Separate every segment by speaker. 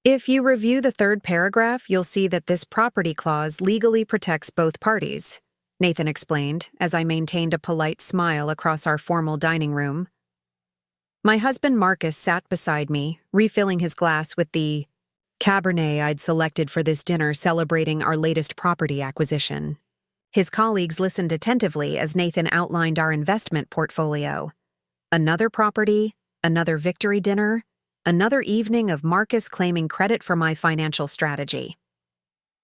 Speaker 1: If you review the third paragraph, you'll see that this property clause legally protects both parties, Nathan explained as I maintained a polite smile across our formal dining room. My husband Marcus sat beside me, refilling his glass with the cabernet I'd selected for this dinner celebrating our latest property acquisition. His colleagues listened attentively as Nathan outlined our investment portfolio. Another property, another victory dinner, another evening of Marcus claiming credit for my financial strategy.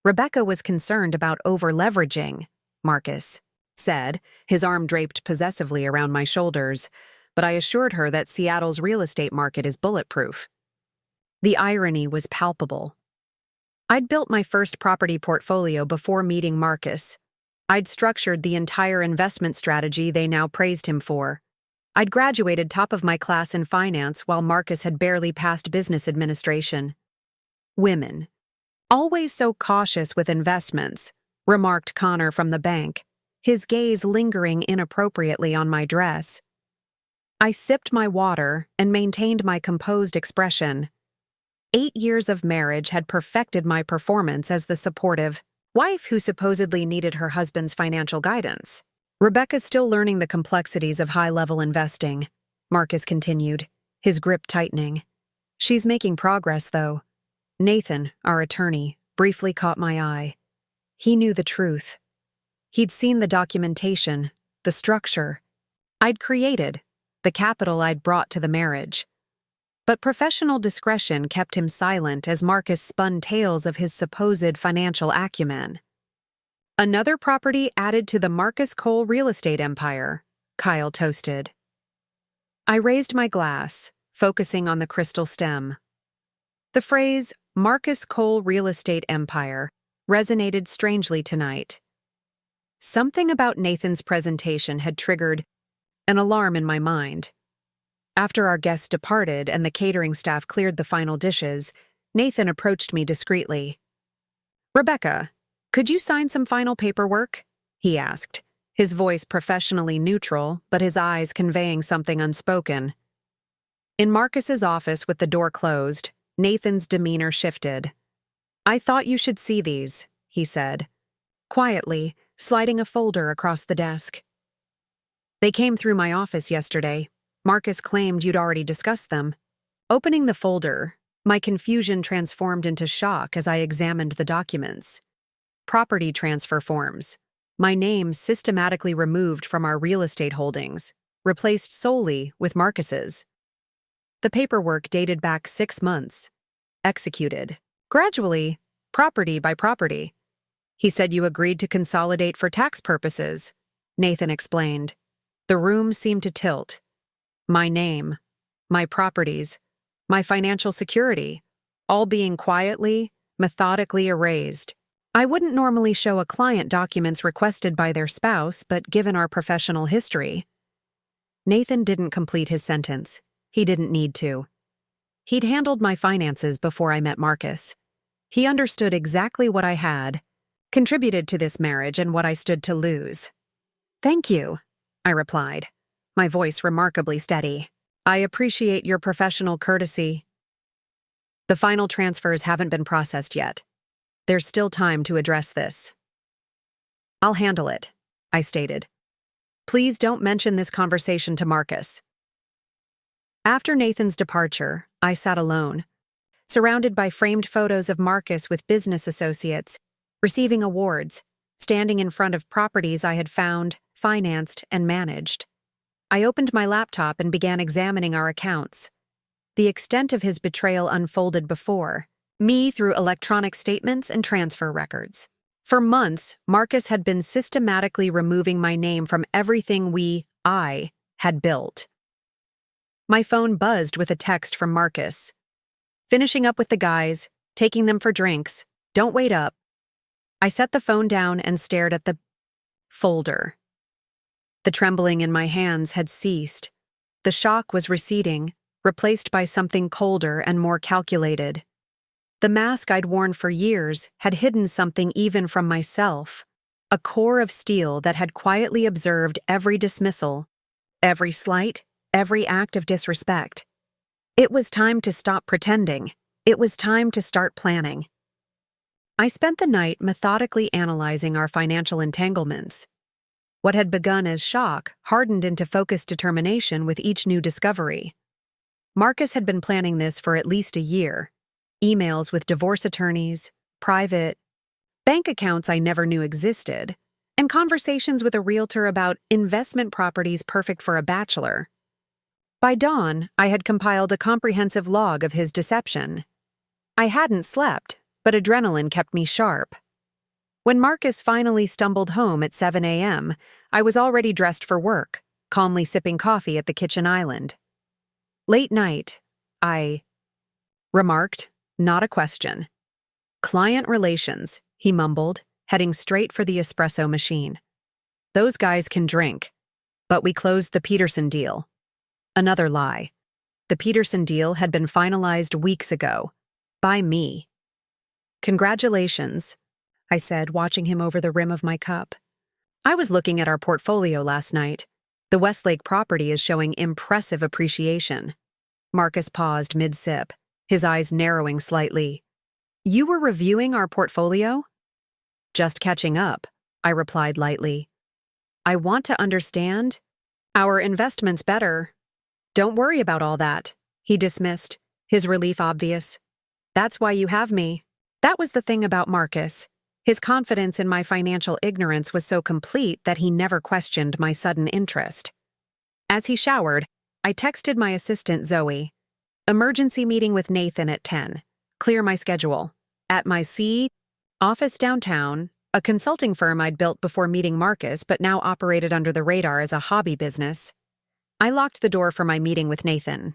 Speaker 1: Rebecca was concerned about over-leveraging, Marcus said, his arm draped possessively around my shoulders, but I assured her that Seattle's real estate market is bulletproof. The irony was palpable. I'd built my first property portfolio before meeting Marcus. I'd structured the entire investment strategy they now praised him for. I'd graduated top of my class in finance while Marcus had barely passed business administration. Women. Always so cautious with investments, remarked Connor from the bank, his gaze lingering inappropriately on my dress. I sipped my water and maintained my composed expression. 8 years of marriage had perfected my performance as the supportive wife who supposedly needed her husband's financial guidance. Rebecca's still learning the complexities of high-level investing, Marcus continued, his grip tightening. She's making progress, though. Nathan, our attorney, briefly caught my eye. He knew the truth. He'd seen the documentation, the structure I'd created, the capital I'd brought to the marriage. But professional discretion kept him silent as Marcus spun tales of his supposed financial acumen. Another property added to the Marcus Cole real estate empire, Kyle toasted. I raised my glass, focusing on the crystal stem. The phrase, Marcus Cole real estate empire, resonated strangely tonight. Something about Nathan's presentation had triggered an alarm in my mind. After our guests departed and the catering staff cleared the final dishes, Nathan approached me discreetly. "Rebecca, could you sign some final paperwork?" he asked, his voice professionally neutral, but his eyes conveying something unspoken. In Marcus's office with the door closed, Nathan's demeanor shifted. "I thought you should see these," he said, quietly, sliding a folder across the desk. "They came through my office yesterday. Marcus claimed you'd already discussed them." Opening the folder, my confusion transformed into shock as I examined the documents. Property transfer forms. My name systematically removed from our real estate holdings, replaced solely with Marcus's. The paperwork dated back 6 months. Executed. Gradually, property by property. "He said you agreed to consolidate for tax purposes," Nathan explained. The room seemed to tilt. My name, my properties, my financial security, all being quietly, methodically erased. I wouldn't normally show a client documents requested by their spouse, but given our professional history. Nathan didn't complete his sentence. He didn't need to. He'd handled my finances before I met Marcus. He understood exactly what I had, contributed to this marriage and what I stood to lose. "Thank you," I replied, my voice remarkably steady. "I appreciate your professional courtesy." "The final transfers haven't been processed yet. There's still time to address this." "I'll handle it," I stated. "Please don't mention this conversation to Marcus." After Nathan's departure, I sat alone, surrounded by framed photos of Marcus with business associates, receiving awards, standing in front of properties I had found, financed, and managed. I opened my laptop and began examining our accounts. The extent of his betrayal unfolded before me through electronic statements and transfer records. For months, Marcus had been systematically removing my name from everything I had built. My phone buzzed with a text from Marcus. "Finishing up with the guys, taking them for drinks. Don't wait up." I set the phone down and stared at the folder. The trembling in my hands had ceased. The shock was receding, replaced by something colder and more calculated. The mask I'd worn for years had hidden something even from myself, a core of steel that had quietly observed every dismissal, every slight, every act of disrespect. It was time to stop pretending It was time to start planning. I spent the night methodically analyzing our financial entanglements. What had begun as shock hardened into focused determination with each new discovery. Marcus had been planning this for at least a year. Emails with divorce attorneys, private bank accounts I never knew existed, and conversations with a realtor about investment properties perfect for a bachelor. By dawn, I had compiled a comprehensive log of his deception. I hadn't slept, but adrenaline kept me sharp. When Marcus finally stumbled home at 7 a.m., I was already dressed for work, calmly sipping coffee at the kitchen island. Late night, I remarked, not a question. Client relations, he mumbled, heading straight for the espresso machine. Those guys can drink. But we closed the Peterson deal. Another lie. The Peterson deal had been finalized weeks ago. By me. Congratulations, I said, watching him over the rim of my cup. I was looking at our portfolio last night. The Westlake property is showing impressive appreciation. Marcus paused mid-sip, his eyes narrowing slightly. You were reviewing our portfolio? Just catching up, I replied lightly. I want to understand our investments better. Don't worry about all that, he dismissed, his relief obvious. That's why you have me. That was the thing about Marcus. His confidence in my financial ignorance was so complete that he never questioned my sudden interest. As he showered, I texted my assistant Zoe. Emergency meeting with Nathan at 10. Clear my schedule. At my office downtown, a consulting firm I'd built before meeting Marcus but now operated under the radar as a hobby business. I locked the door for my meeting with Nathan.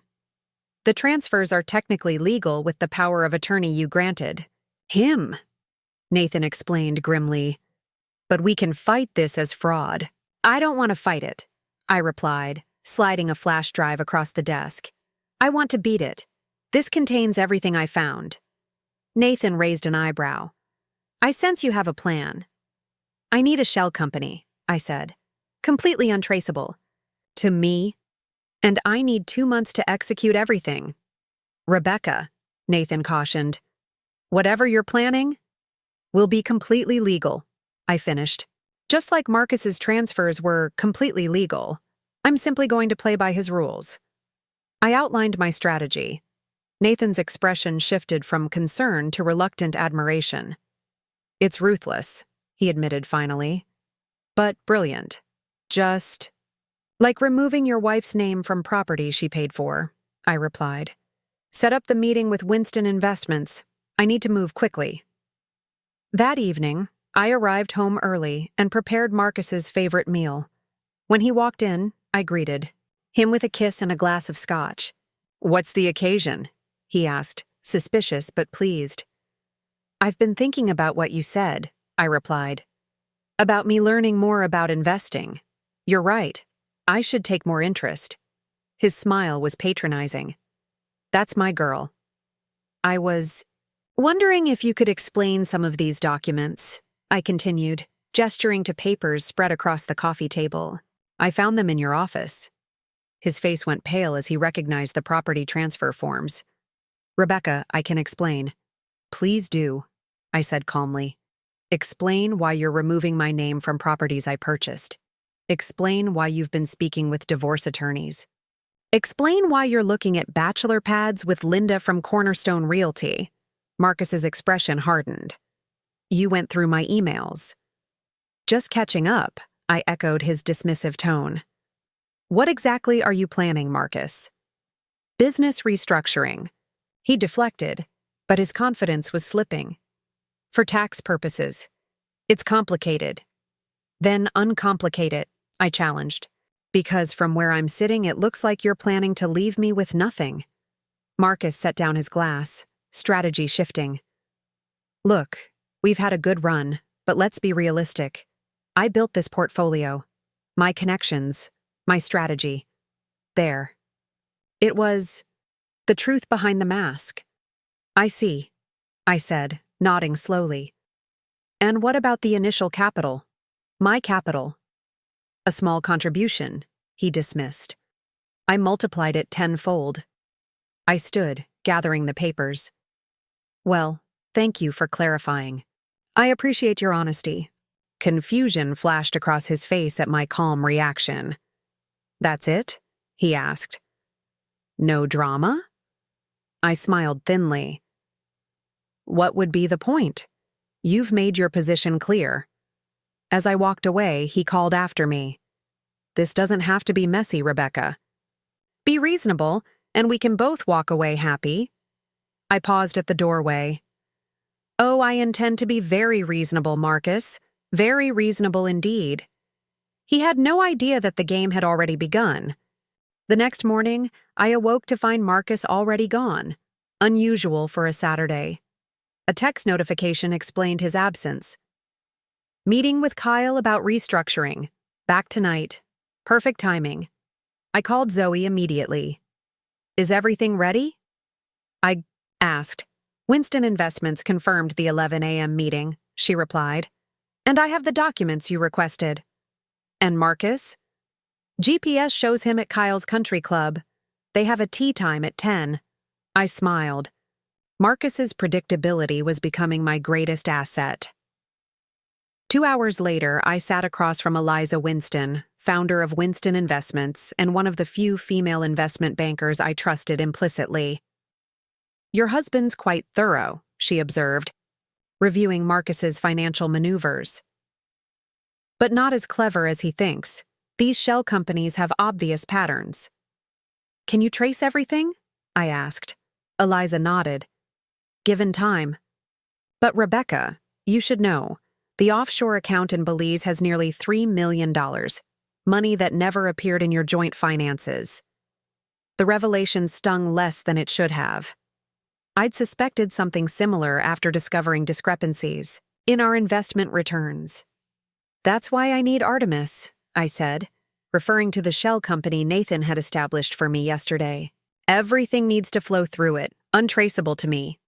Speaker 1: The transfers are technically legal with the power of attorney you granted. Him, Nathan explained grimly. But we can fight this as fraud. I don't want to fight it, I replied, sliding a flash drive across the desk. I want to beat it. This contains everything I found. Nathan raised an eyebrow. I sense you have a plan. I need a shell company, I said. Completely untraceable. To me. And I need 2 months to execute everything. Rebecca, Nathan cautioned. Whatever you're planning will be completely legal, I finished. Just like Marcus's transfers were completely legal, I'm simply going to play by his rules. I outlined my strategy. Nathan's expression shifted from concern to reluctant admiration. It's ruthless, he admitted finally. But brilliant. Just like removing your wife's name from property she paid for, I replied. Set up the meeting with Winston Investments. I need to move quickly. That evening, I arrived home early and prepared Marcus's favorite meal. When he walked in, I greeted him with a kiss and a glass of scotch. What's the occasion? He asked, suspicious but pleased. I've been thinking about what you said, I replied. About me learning more about investing. You're right. I should take more interest. His smile was patronizing. That's my girl. I was wondering if you could explain some of these documents, I continued, gesturing to papers spread across the coffee table. I found them in your office. His face went pale as he recognized the property transfer forms. Rebecca, I can explain. Please do, I said calmly. Explain why you're removing my name from properties I purchased. Explain why you've been speaking with divorce attorneys. Explain why you're looking at bachelor pads with Linda from Cornerstone Realty. Marcus's expression hardened. You went through my emails. Just catching up, I echoed his dismissive tone. What exactly are you planning, Marcus? Business restructuring. He deflected, but his confidence was slipping. For tax purposes. It's complicated. Then uncomplicate it, I challenged. Because from where I'm sitting, it looks like you're planning to leave me with nothing. Marcus set down his glass, strategy shifting. Look, we've had a good run, but let's be realistic. I built this portfolio. My connections, my strategy. There. It was the truth behind the mask. I see, I said, nodding slowly. And what about the initial capital? My capital. A small contribution, he dismissed. I multiplied it tenfold. I stood, gathering the papers. Well, thank you for clarifying. I appreciate your honesty. Confusion flashed across his face at my calm reaction. That's it? He asked. No drama? I smiled thinly. What would be the point? You've made your position clear. As I walked away, he called after me. This doesn't have to be messy, Rebecca. Be reasonable, and we can both walk away happy. I paused at the doorway. Oh, I intend to be very reasonable, Marcus. Very reasonable indeed. He had no idea that the game had already begun. The next morning, I awoke to find Marcus already gone. Unusual for a Saturday. A text notification explained his absence. Meeting with Kyle about restructuring. Back tonight. Perfect timing. I called Zoe immediately. Is everything ready? I asked. Winston Investments confirmed the 11 a.m. meeting, she replied. And I have the documents you requested. And Marcus? GPS shows him at Kyle's country club. They have a tea time at 10. I smiled. Marcus's predictability was becoming my greatest asset. 2 hours later, I sat across from Eliza Winston, founder of Winston Investments and one of the few female investment bankers I trusted implicitly. Your husband's quite thorough, she observed, reviewing Marcus's financial maneuvers. But not as clever as he thinks. These shell companies have obvious patterns. Can you trace everything? I asked. Eliza nodded. Given time. But Rebecca, you should know, the offshore account in Belize has nearly $3 million, money that never appeared in your joint finances. The revelation stung less than it should have. I'd suspected something similar after discovering discrepancies in our investment returns. That's why I need Artemis, I said, referring to the shell company Nathan had established for me yesterday. Everything needs to flow through it, untraceable to me.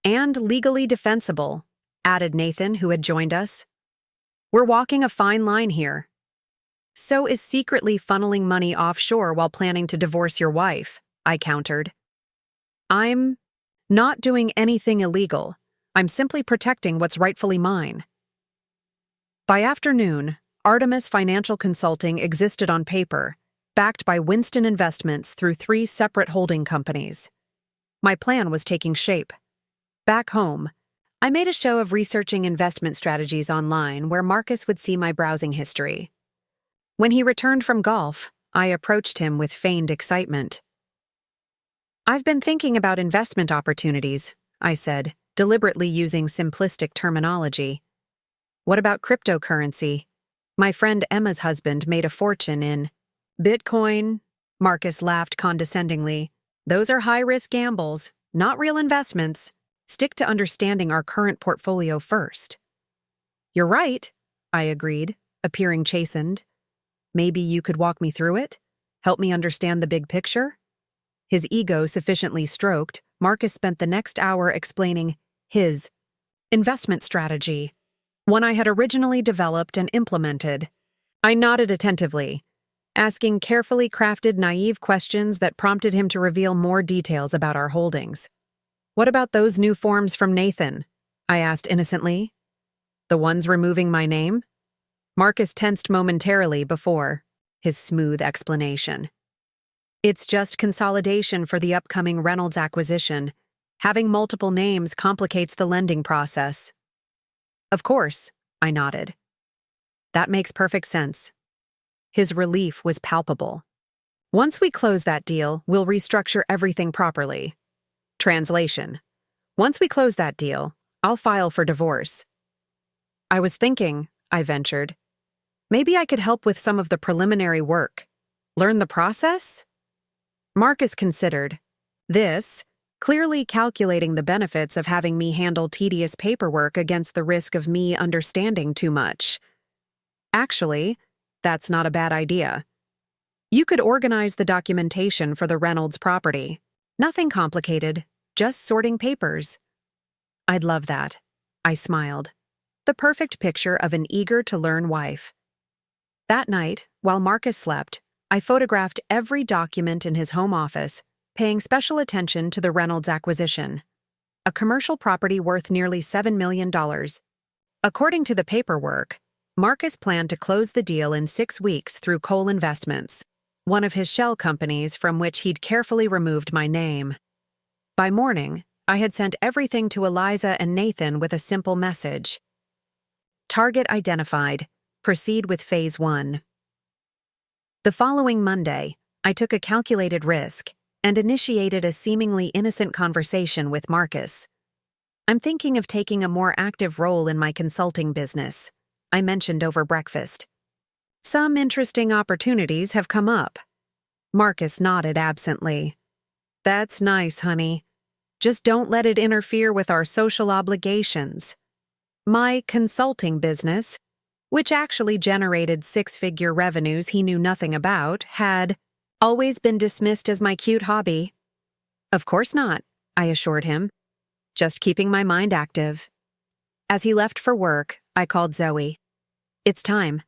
Speaker 1: And legally defensible, added Nathan, who had joined us. We're walking a fine line here. So is secretly funneling money offshore while planning to divorce your wife, I countered. I'm not doing anything illegal. I'm simply protecting what's rightfully mine. By afternoon, Artemis Financial Consulting existed on paper, backed by Winston Investments through 3 separate holding companies. My plan was taking shape. Back home, I made a show of researching investment strategies online where Marcus would see my browsing history. When he returned from golf, I approached him with feigned excitement. I've been thinking about investment opportunities, I said, deliberately using simplistic terminology. What about cryptocurrency? My friend Emma's husband made a fortune in Bitcoin. Marcus laughed condescendingly. Those are high-risk gambles, not real investments. Stick to understanding our current portfolio first. You're right, I agreed, appearing chastened. Maybe you could walk me through it? Help me understand the big picture? His ego sufficiently stroked, Marcus spent the next hour explaining his investment strategy, one I had originally developed and implemented. I nodded attentively, asking carefully crafted naive questions that prompted him to reveal more details about our holdings. What about those new forms from Nathan? I asked innocently. The ones removing my name? Marcus tensed momentarily before his smooth explanation. It's just consolidation for the upcoming Reynolds acquisition. Having multiple names complicates the lending process. Of course, I nodded. That makes perfect sense. His relief was palpable. Once we close that deal, we'll restructure everything properly. Translation. Once we close that deal, I'll file for divorce. I was thinking, I ventured, maybe I could help with some of the preliminary work. Learn the process? Marcus considered. This, clearly calculating the benefits of having me handle tedious paperwork against the risk of me understanding too much. Actually, that's not a bad idea. You could organize the documentation for the Reynolds property. Nothing complicated, just sorting papers. I'd love that, I smiled. The perfect picture of an eager-to-learn wife. That night, while Marcus slept, I photographed every document in his home office, paying special attention to the Reynolds acquisition. a commercial property worth nearly $7 million. According to the paperwork, Marcus planned to close the deal in 6 weeks through Cole Investments, one of his shell companies from which he'd carefully removed my name. By morning, I had sent everything to Eliza and Nathan with a simple message. Target identified. Proceed with Phase 1. The following Monday, I took a calculated risk and initiated a seemingly innocent conversation with Marcus. I'm thinking of taking a more active role in my consulting business, I mentioned over breakfast. Some interesting opportunities have come up. Marcus nodded absently. That's nice, honey. Just don't let it interfere with our social obligations. My consulting business, which actually generated 6-figure revenues he knew nothing about, had always been dismissed as my cute hobby. Of course not, I assured him. Just keeping my mind active. As he left for work, I called Zoe. It's time.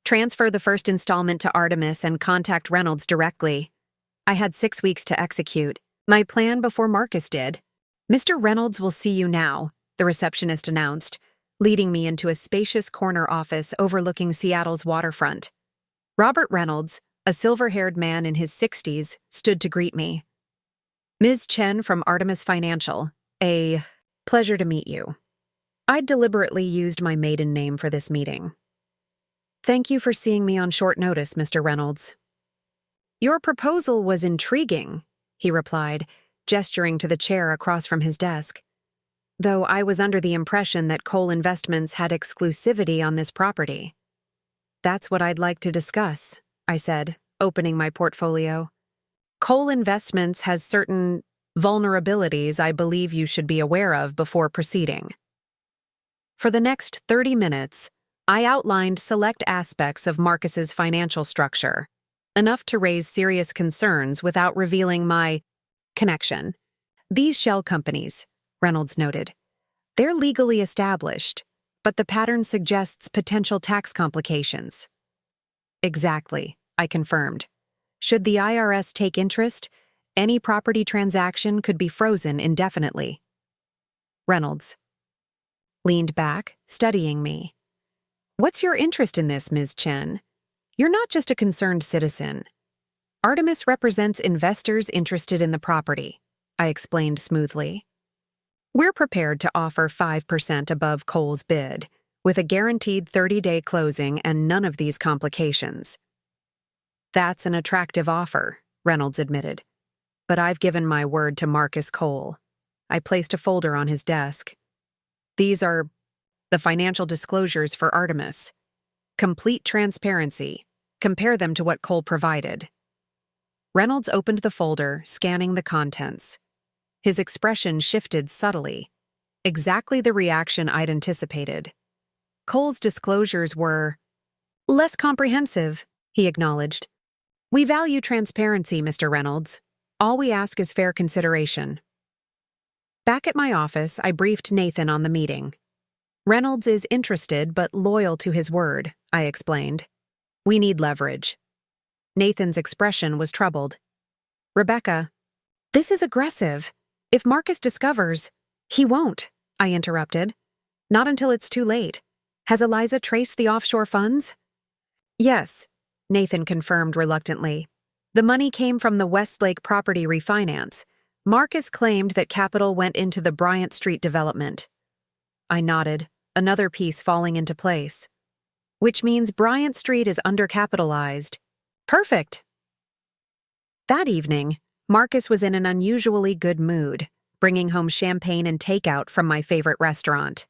Speaker 1: Transfer the first installment to Artemis and contact Reynolds directly. I had 6 weeks to execute my plan before Marcus did. Mr. Reynolds will see you now, the receptionist announced, leading me into a spacious corner office overlooking Seattle's waterfront. Robert Reynolds, a silver-haired man in his 60s, stood to greet me. Ms. Chen from Artemis Financial, a pleasure to meet you. I'd deliberately used my maiden name for this meeting. Thank you for seeing me on short notice, Mr. Reynolds. Your proposal was intriguing, he replied, gesturing to the chair across from his desk. Though I was under the impression that Cole Investments had exclusivity on this property. That's what I'd like to discuss, I said, opening my portfolio. Cole Investments has certain vulnerabilities I believe you should be aware of before proceeding. For the next 30 minutes, I outlined select aspects of Marcus's financial structure, enough to raise serious concerns without revealing my connection. These shell companies, Reynolds noted, they're legally established, but the pattern suggests potential tax complications. Exactly, I confirmed. Should the IRS take interest, any property transaction could be frozen indefinitely. Reynolds leaned back, studying me. What's your interest in this, Ms. Chen? You're not just a concerned citizen. Artemis represents investors interested in the property, I explained smoothly. We're prepared to offer 5% above Cole's bid, with a guaranteed 30-day closing and none of these complications. That's an attractive offer, Reynolds admitted. But I've given my word to Marcus Cole. I placed a folder on his desk. These are the financial disclosures for Artemis. Complete transparency. Compare them to what Cole provided. Reynolds opened the folder, scanning the contents. His expression shifted subtly. Exactly the reaction I'd anticipated. Cole's disclosures were less comprehensive, he acknowledged. We value transparency, Mr. Reynolds. All we ask is fair consideration. Back at my office, I briefed Nathan on the meeting. Reynolds is interested but loyal to his word, I explained. We need leverage. Nathan's expression was troubled. Rebecca, this is aggressive. If Marcus discovers, he won't, I interrupted. Not until it's too late. Has Eliza traced the offshore funds? Yes, Nathan confirmed reluctantly. The money came from the Westlake property refinance. Marcus claimed that capital went into the Bryant Street development. I nodded, another piece falling into place. Which means Bryant Street is undercapitalized. Perfect! That evening, Marcus was in an unusually good mood, bringing home champagne and takeout from my favorite restaurant.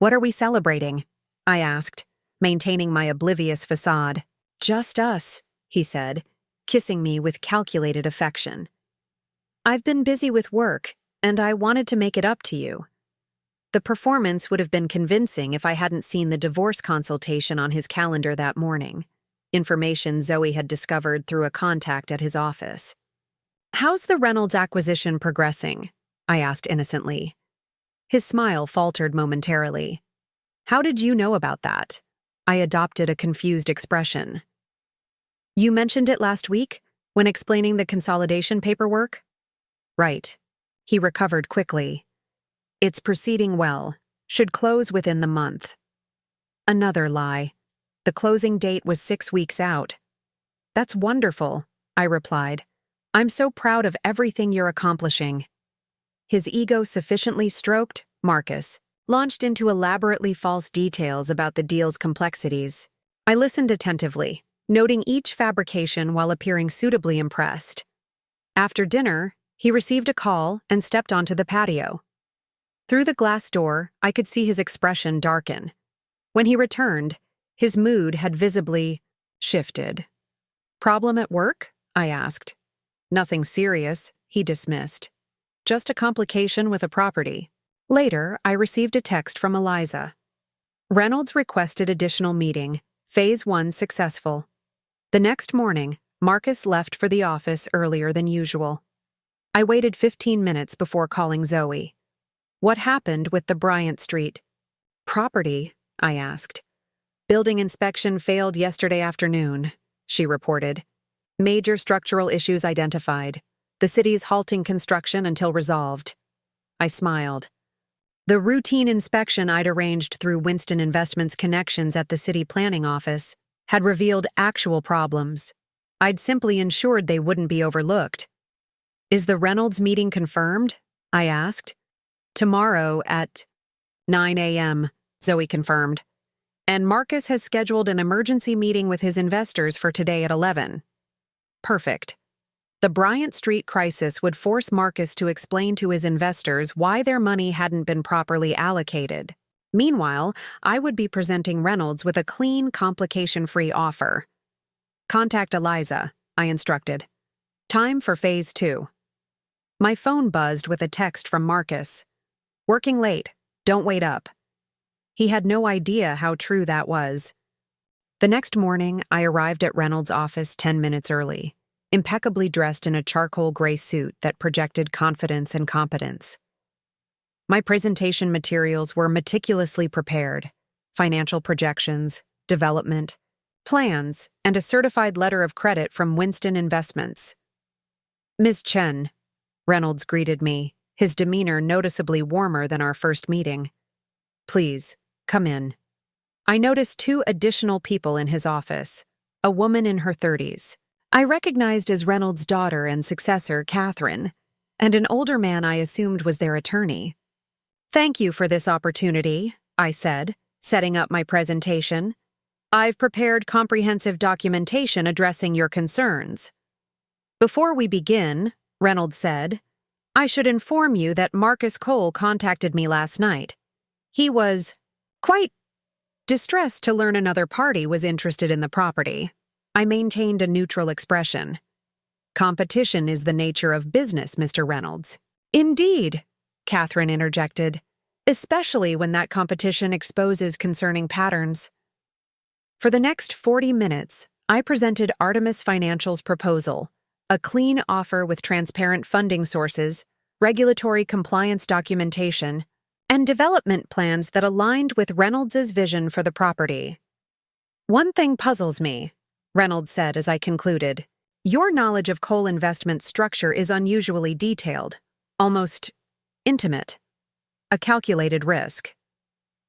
Speaker 1: What are we celebrating? I asked, maintaining my oblivious facade. Just us, he said, kissing me with calculated affection. I've been busy with work, and I wanted to make it up to you. The performance would have been convincing if I hadn't seen the divorce consultation on his calendar that morning, information Zoe had discovered through a contact at his office. How's the Reynolds acquisition progressing? I asked innocently. His smile faltered momentarily. How did you know about that? I adopted a confused expression. You mentioned it last week, when explaining the consolidation paperwork? Right. He recovered quickly. It's proceeding well. Should close within the month. Another lie. The closing date was 6 weeks out. That's wonderful, I replied. I'm so proud of everything you're accomplishing. His ego sufficiently stroked, Marcus launched into elaborately false details about the deal's complexities. I listened attentively, noting each fabrication while appearing suitably impressed. After dinner, he received a call and stepped onto the patio. Through the glass door, I could see his expression darken. When he returned, his mood had visibly shifted. Problem at work? I asked. Nothing serious, he dismissed. Just a complication with a property. Later, I received a text from Eliza. Reynolds requested additional meeting. Phase 1 successful. The next morning, Marcus left for the office earlier than usual. I waited 15 minutes before calling Zoe. What happened with the Bryant Street property? I asked. Building inspection failed yesterday afternoon, she reported. Major structural issues identified. The city's halting construction until resolved. I smiled. The routine inspection I'd arranged through Winston Investments' connections at the city planning office had revealed actual problems. I'd simply ensured they wouldn't be overlooked. Is the Reynolds meeting confirmed? I asked. Tomorrow at 9 a.m., Zoe confirmed. And Marcus has scheduled an emergency meeting with his investors for today at 11. Perfect. The Bryant Street crisis would force Marcus to explain to his investors why their money hadn't been properly allocated. Meanwhile, I would be presenting Reynolds with a clean, complication-free offer. Contact Eliza, I instructed. Time for Phase 2. My phone buzzed with a text from Marcus. Working late. Don't wait up. He had no idea how true that was. The next morning, I arrived at Reynolds' office 10 minutes early, impeccably dressed in a charcoal gray suit that projected confidence and competence. My presentation materials were meticulously prepared: financial projections, development, plans, and a certified letter of credit from Winston Investments. Ms. Chen, Reynolds greeted me, his demeanor noticeably warmer than our first meeting. Please, come in. I noticed 2 additional people in his office, a woman in her 30s. I recognized as Reynolds' daughter and successor, Catherine, and an older man I assumed was their attorney. Thank you for this opportunity, I said, setting up my presentation. I've prepared comprehensive documentation addressing your concerns. Before we begin, Reynolds said, I should inform you that Marcus Cole contacted me last night. He was quite distressed to learn another party was interested in the property. I maintained a neutral expression. Competition is the nature of business, Mr. Reynolds. Indeed, Catherine interjected, especially when that competition exposes concerning patterns. For the next 40 minutes, I presented Artemis Financial's proposal, a clean offer with transparent funding sources, regulatory compliance documentation, and development plans that aligned with Reynolds' vision for the property. One thing puzzles me, Reynolds said as I concluded. Your knowledge of Cole Investments' structure is unusually detailed, almost intimate. A calculated risk.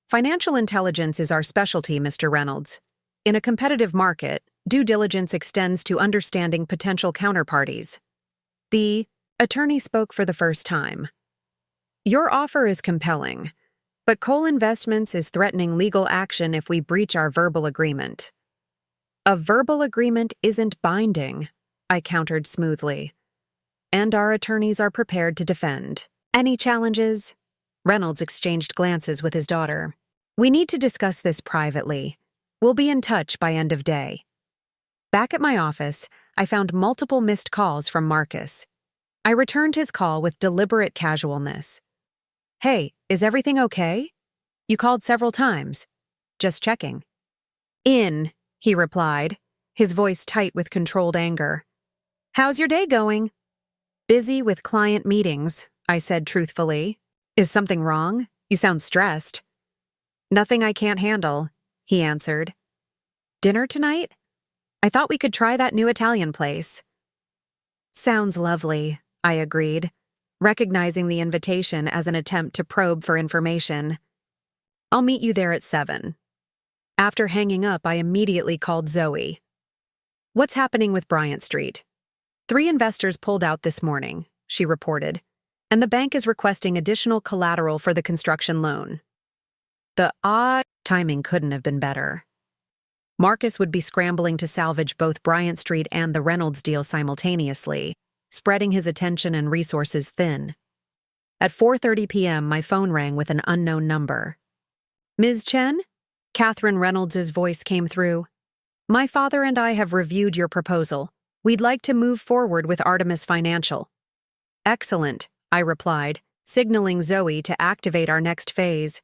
Speaker 1: Financial intelligence is our specialty, Mr. Reynolds. In a competitive market, due diligence extends to understanding potential counterparties. The attorney spoke for the first time. Your offer is compelling, but Cole Investments is threatening legal action if we breach our verbal agreement. A verbal agreement isn't binding, I countered smoothly. And our attorneys are prepared to defend. Any challenges? Reynolds exchanged glances with his daughter. We need to discuss this privately. We'll be in touch by end of day. Back at my office, I found multiple missed calls from Marcus. I returned his call with deliberate casualness. Hey, is everything okay? You called several times. Just checking. He replied, his voice tight with controlled anger. How's your day going? Busy with client meetings, I said truthfully. Is something wrong? You sound stressed. Nothing I can't handle, he answered. Dinner tonight? I thought we could try that new Italian place. Sounds lovely, I agreed. recognizing the invitation as an attempt to probe for information. I'll meet you there at 7. After hanging up, I immediately called Zoe. What's happening with Bryant Street? 3 investors pulled out this morning, she reported, and the bank is requesting additional collateral for the construction loan. The timing couldn't have been better. Marcus would be scrambling to salvage both Bryant Street and the Reynolds deal simultaneously, spreading his attention and resources thin. At 4:30 p.m., my phone rang with an unknown number. Ms. Chen? Catherine Reynolds's voice came through. My father and I have reviewed your proposal. We'd like to move forward with Artemis Financial. Excellent, I replied, signaling Zoe to activate our next phase.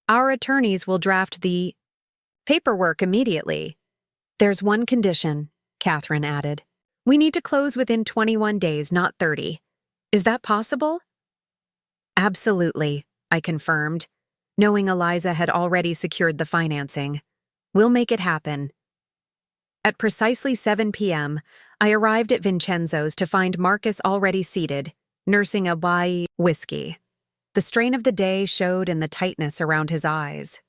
Speaker 1: Our attorneys will draft the paperwork immediately. There's one condition, Catherine added. We need to close within 21 days, not 30. Is that possible? Absolutely, I confirmed, knowing Eliza had already secured the financing. We'll make it happen. At precisely 7 p.m., I arrived at Vincenzo's to find Marcus already seated, nursing a whiskey. The strain of the day showed in the tightness around his eyes.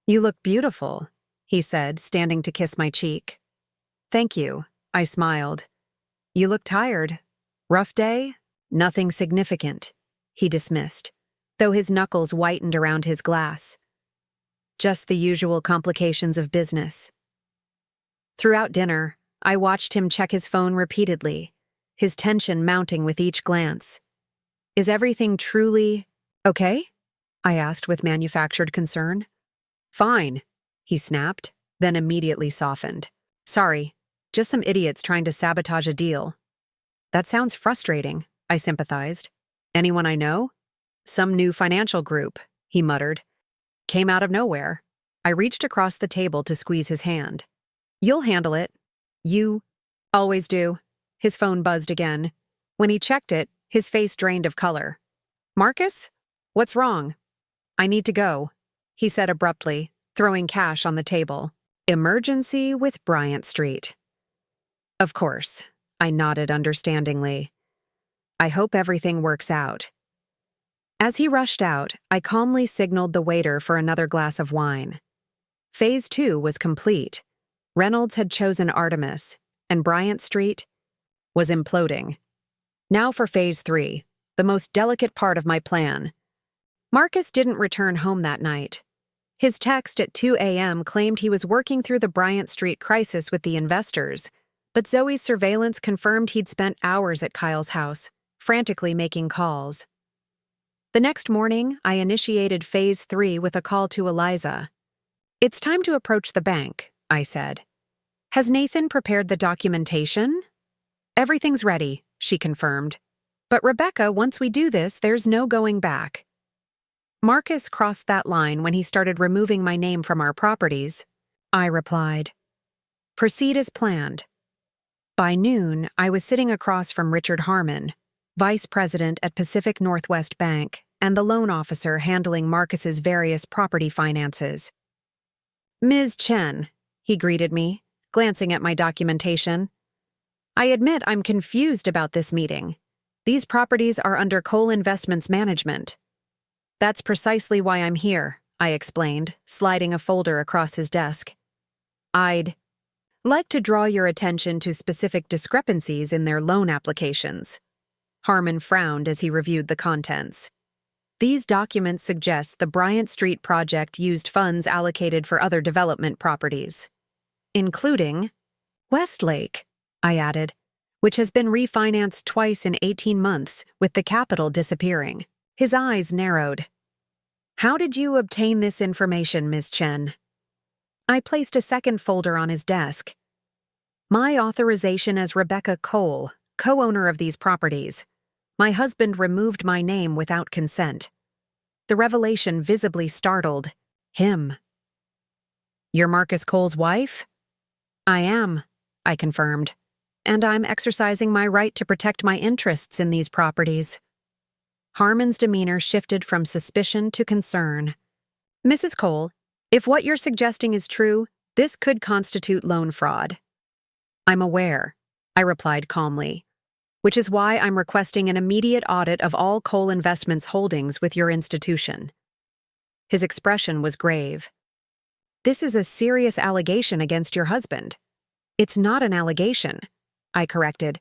Speaker 1: You look beautiful, he said, standing to kiss my cheek. Thank you, I smiled. You look tired. Rough day? Nothing significant, he dismissed, though his knuckles whitened around his glass. Just the usual complications of business. Throughout dinner, I watched him check his phone repeatedly, his tension mounting with each glance. Is everything truly okay? I asked with manufactured concern. Fine, he snapped, then immediately softened. Sorry, just some idiots trying to sabotage a deal. That sounds frustrating, I sympathized. Anyone I know? Some new financial group, he muttered. Came out of nowhere. I reached across the table to squeeze his hand. You'll handle it. You always do. His phone buzzed again. When he checked it, his face drained of color. Marcus? What's wrong? I need to go, he said abruptly, throwing cash on the table. Emergency with Bryant Street. Of course, I nodded understandingly. I hope everything works out. As he rushed out, I calmly signaled the waiter for another glass of wine. Phase 2 was complete. Reynolds had chosen Artemis, and Bryant Street was imploding. Now for Phase 3, the most delicate part of my plan. Marcus didn't return home that night. His text at 2 a.m. claimed he was working through the Bryant Street crisis with the investors, but Zoe's surveillance confirmed he'd spent hours at Kyle's house, frantically making calls. The next morning, I initiated Phase 3 with a call to Eliza. It's time to approach the bank, I said. Has Nathan prepared the documentation? Everything's ready, she confirmed. But Rebecca, once we do this, there's no going back. Marcus crossed that line when he started removing my name from our properties, I replied. Proceed as planned. By noon, I was sitting across from Richard Harmon, vice president at Pacific Northwest Bank and the loan officer handling Marcus's various property finances. Ms. Chen, he greeted me, glancing at my documentation. I admit I'm confused about this meeting. These properties are under Cole Investments Management. That's precisely why I'm here, I explained, sliding a folder across his desk. I'd like to draw your attention to specific discrepancies in their loan applications. Harmon frowned as he reviewed the contents. These documents suggest the Bryant Street project used funds allocated for other development properties, including Westlake, I added, which has been refinanced twice in 18 months with the capital disappearing. His eyes narrowed. How did you obtain this information, Ms. Chen? I placed a second folder on his desk. My authorization as Rebecca Cole, co-owner of these properties. My husband removed my name without consent. The revelation visibly startled him. You're Marcus Cole's wife? I am, I confirmed, and I'm exercising my right to protect my interests in these properties. Harmon's demeanor shifted from suspicion to concern. Mrs. Cole, if what you're suggesting is true, this could constitute loan fraud. I'm aware, I replied calmly. which is why I'm requesting an immediate audit of all coal investments holdings with your institution. His expression was grave. This is a serious allegation against your husband. It's not an allegation, I corrected.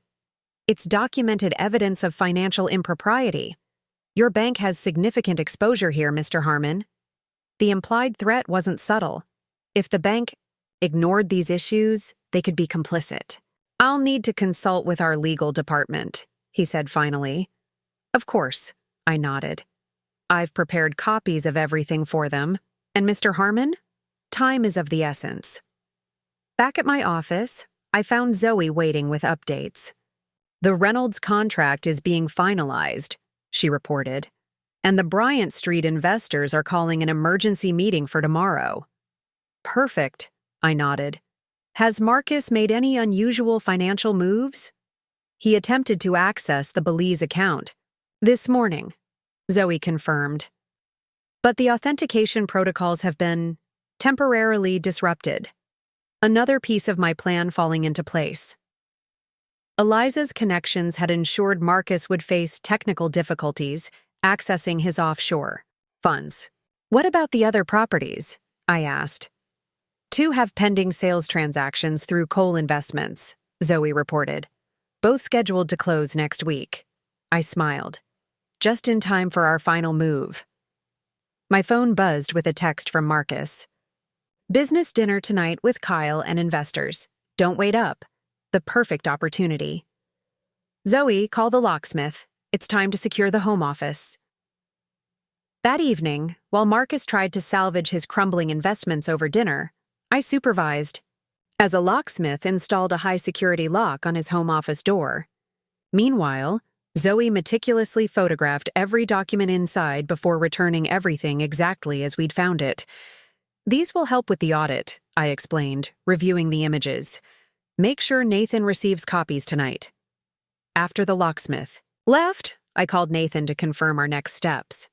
Speaker 1: It's documented evidence of financial impropriety. Your bank has significant exposure here, Mr. Harmon. The implied threat wasn't subtle. If the bank ignored these issues, they could be complicit. I'll need to consult with our legal department, he said finally. Of course, I nodded. I've prepared copies of everything for them. And Mr. Harmon? Time is of the essence. Back at my office, I found Zoe waiting with updates. The Reynolds contract is being finalized, she reported, and the Bryant Street investors are calling an emergency meeting for tomorrow. Perfect, I nodded. Has Marcus made any unusual financial moves? He attempted to access the Belize account. This morning, Zoe confirmed. But the authentication protocols have been temporarily disrupted. Another piece of my plan falling into place. Eliza's connections had ensured Marcus would face technical difficulties accessing his offshore funds. What about the other properties? I asked. 2 have pending sales transactions through coal investments, Zoe reported, both scheduled to close next week. I smiled. Just in time for our final move. My phone buzzed with a text from Marcus. Business dinner tonight with Kyle and investors. Don't wait up. The perfect opportunity. Zoe, call the locksmith. It's time to secure the home office. That evening, while Marcus tried to salvage his crumbling investments over dinner, I supervised, as a locksmith installed a high-security lock on his home office door. Meanwhile, Zoe meticulously photographed every document inside before returning everything exactly as we'd found it. These will help with the audit, I explained, reviewing the images. Make sure Nathan receives copies tonight. After the locksmith left, I called Nathan to confirm our next steps.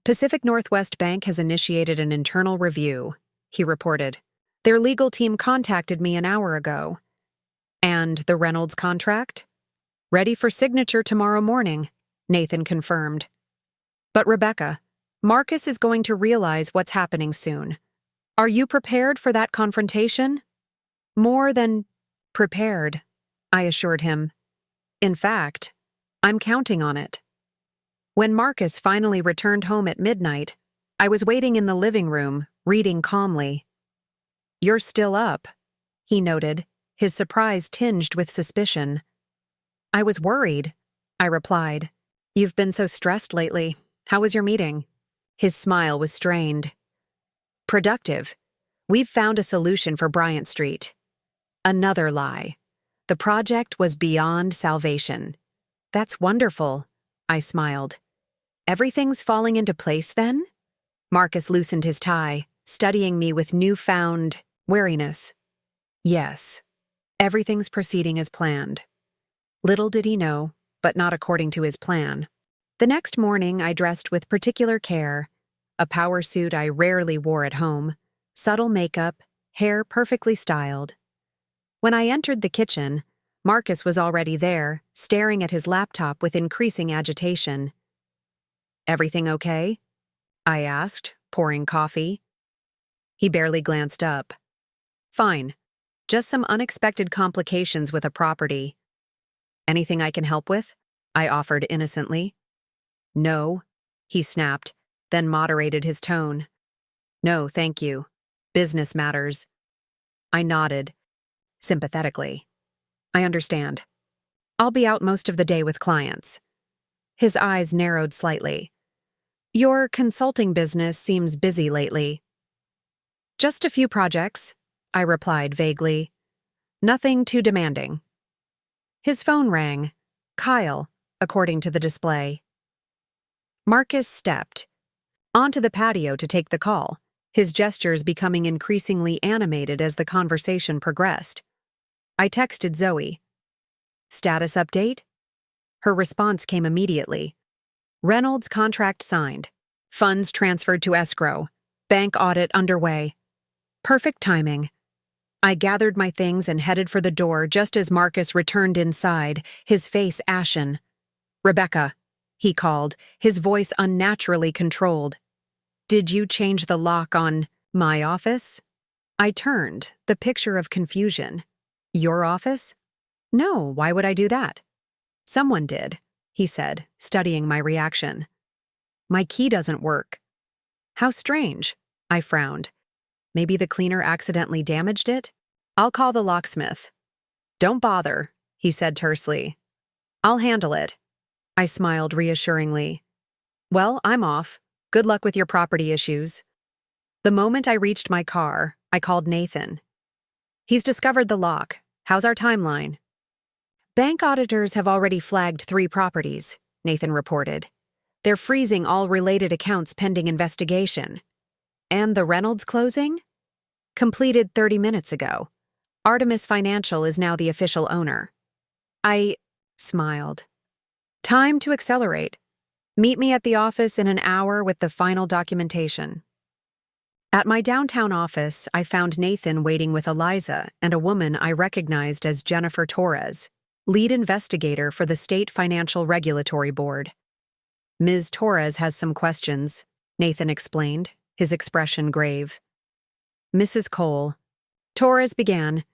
Speaker 1: Pacific Northwest Bank has initiated an internal review, he reported. Their legal team contacted me an hour ago. And the Reynolds contract? Ready for signature tomorrow morning, Nathan confirmed. But Rebecca, Marcus is going to realize what's happening soon. Are you prepared for that confrontation? More than prepared, I assured him. In fact, I'm counting on it. When Marcus finally returned home at midnight, I was waiting in the living room, reading calmly. You're still up, he noted, his surprise tinged with suspicion. I was worried, I replied. You've been so stressed lately. How was your meeting? His smile was strained. Productive. We've found a solution for Bryant Street. Another lie. The project was beyond salvation. That's wonderful, I smiled. Everything's falling into place then? Marcus loosened his tie, studying me with newfound wariness. Yes, everything's proceeding as planned. Little did he know, but not according to his plan. The next morning I dressed with particular care, a power suit I rarely wore at home, subtle makeup, hair perfectly styled. When I entered the kitchen, Marcus was already there, staring at his laptop with increasing agitation. Everything okay? I asked, pouring coffee. He barely glanced up. Fine. Just some unexpected complications with a property. Anything I can help with? I offered innocently. No, he snapped, then moderated his tone. No, thank you. Business matters. I nodded, sympathetically. I understand. I'll be out most of the day with clients. His eyes narrowed slightly. Your consulting business seems busy lately. Just a few projects, I replied vaguely. Nothing too demanding. His phone rang. Kyle, according to the display. Marcus stepped onto the patio to take the call, his gestures becoming increasingly animated as the conversation progressed. I texted Zoe. Status update? Her response came immediately. Reynolds contract signed. Funds transferred to escrow. Bank audit underway. Perfect timing. I gathered my things and headed for the door just as Marcus returned inside, his face ashen. "Rebecca," he called, his voice unnaturally controlled. "Did you change the lock on my office?" I turned, the picture of confusion. "Your office?" "No, why would I do that?" "Someone did," he said, studying my reaction. "My key doesn't work." "How strange," I frowned. "Maybe the cleaner accidentally damaged it? I'll call the locksmith." "Don't bother," he said tersely. "I'll handle it." I smiled reassuringly. "Well, I'm off. Good luck with your property issues." The moment I reached my car, I called Nathan. "He's discovered the lock. How's our timeline?" "Bank auditors have already flagged 3 properties," Nathan reported. "They're freezing all related accounts pending investigation." "And the Reynolds closing?" "Completed 30 minutes ago. Artemis Financial is now the official owner." I smiled. "Time to accelerate. Meet me at the office in an hour with the final documentation." At my downtown office, I found Nathan waiting with Eliza and a woman I recognized as Jennifer Torres, lead investigator for the State Financial Regulatory Board. "Ms. Torres has some questions," Nathan explained, his expression grave. "Mrs. Cole," Torres began,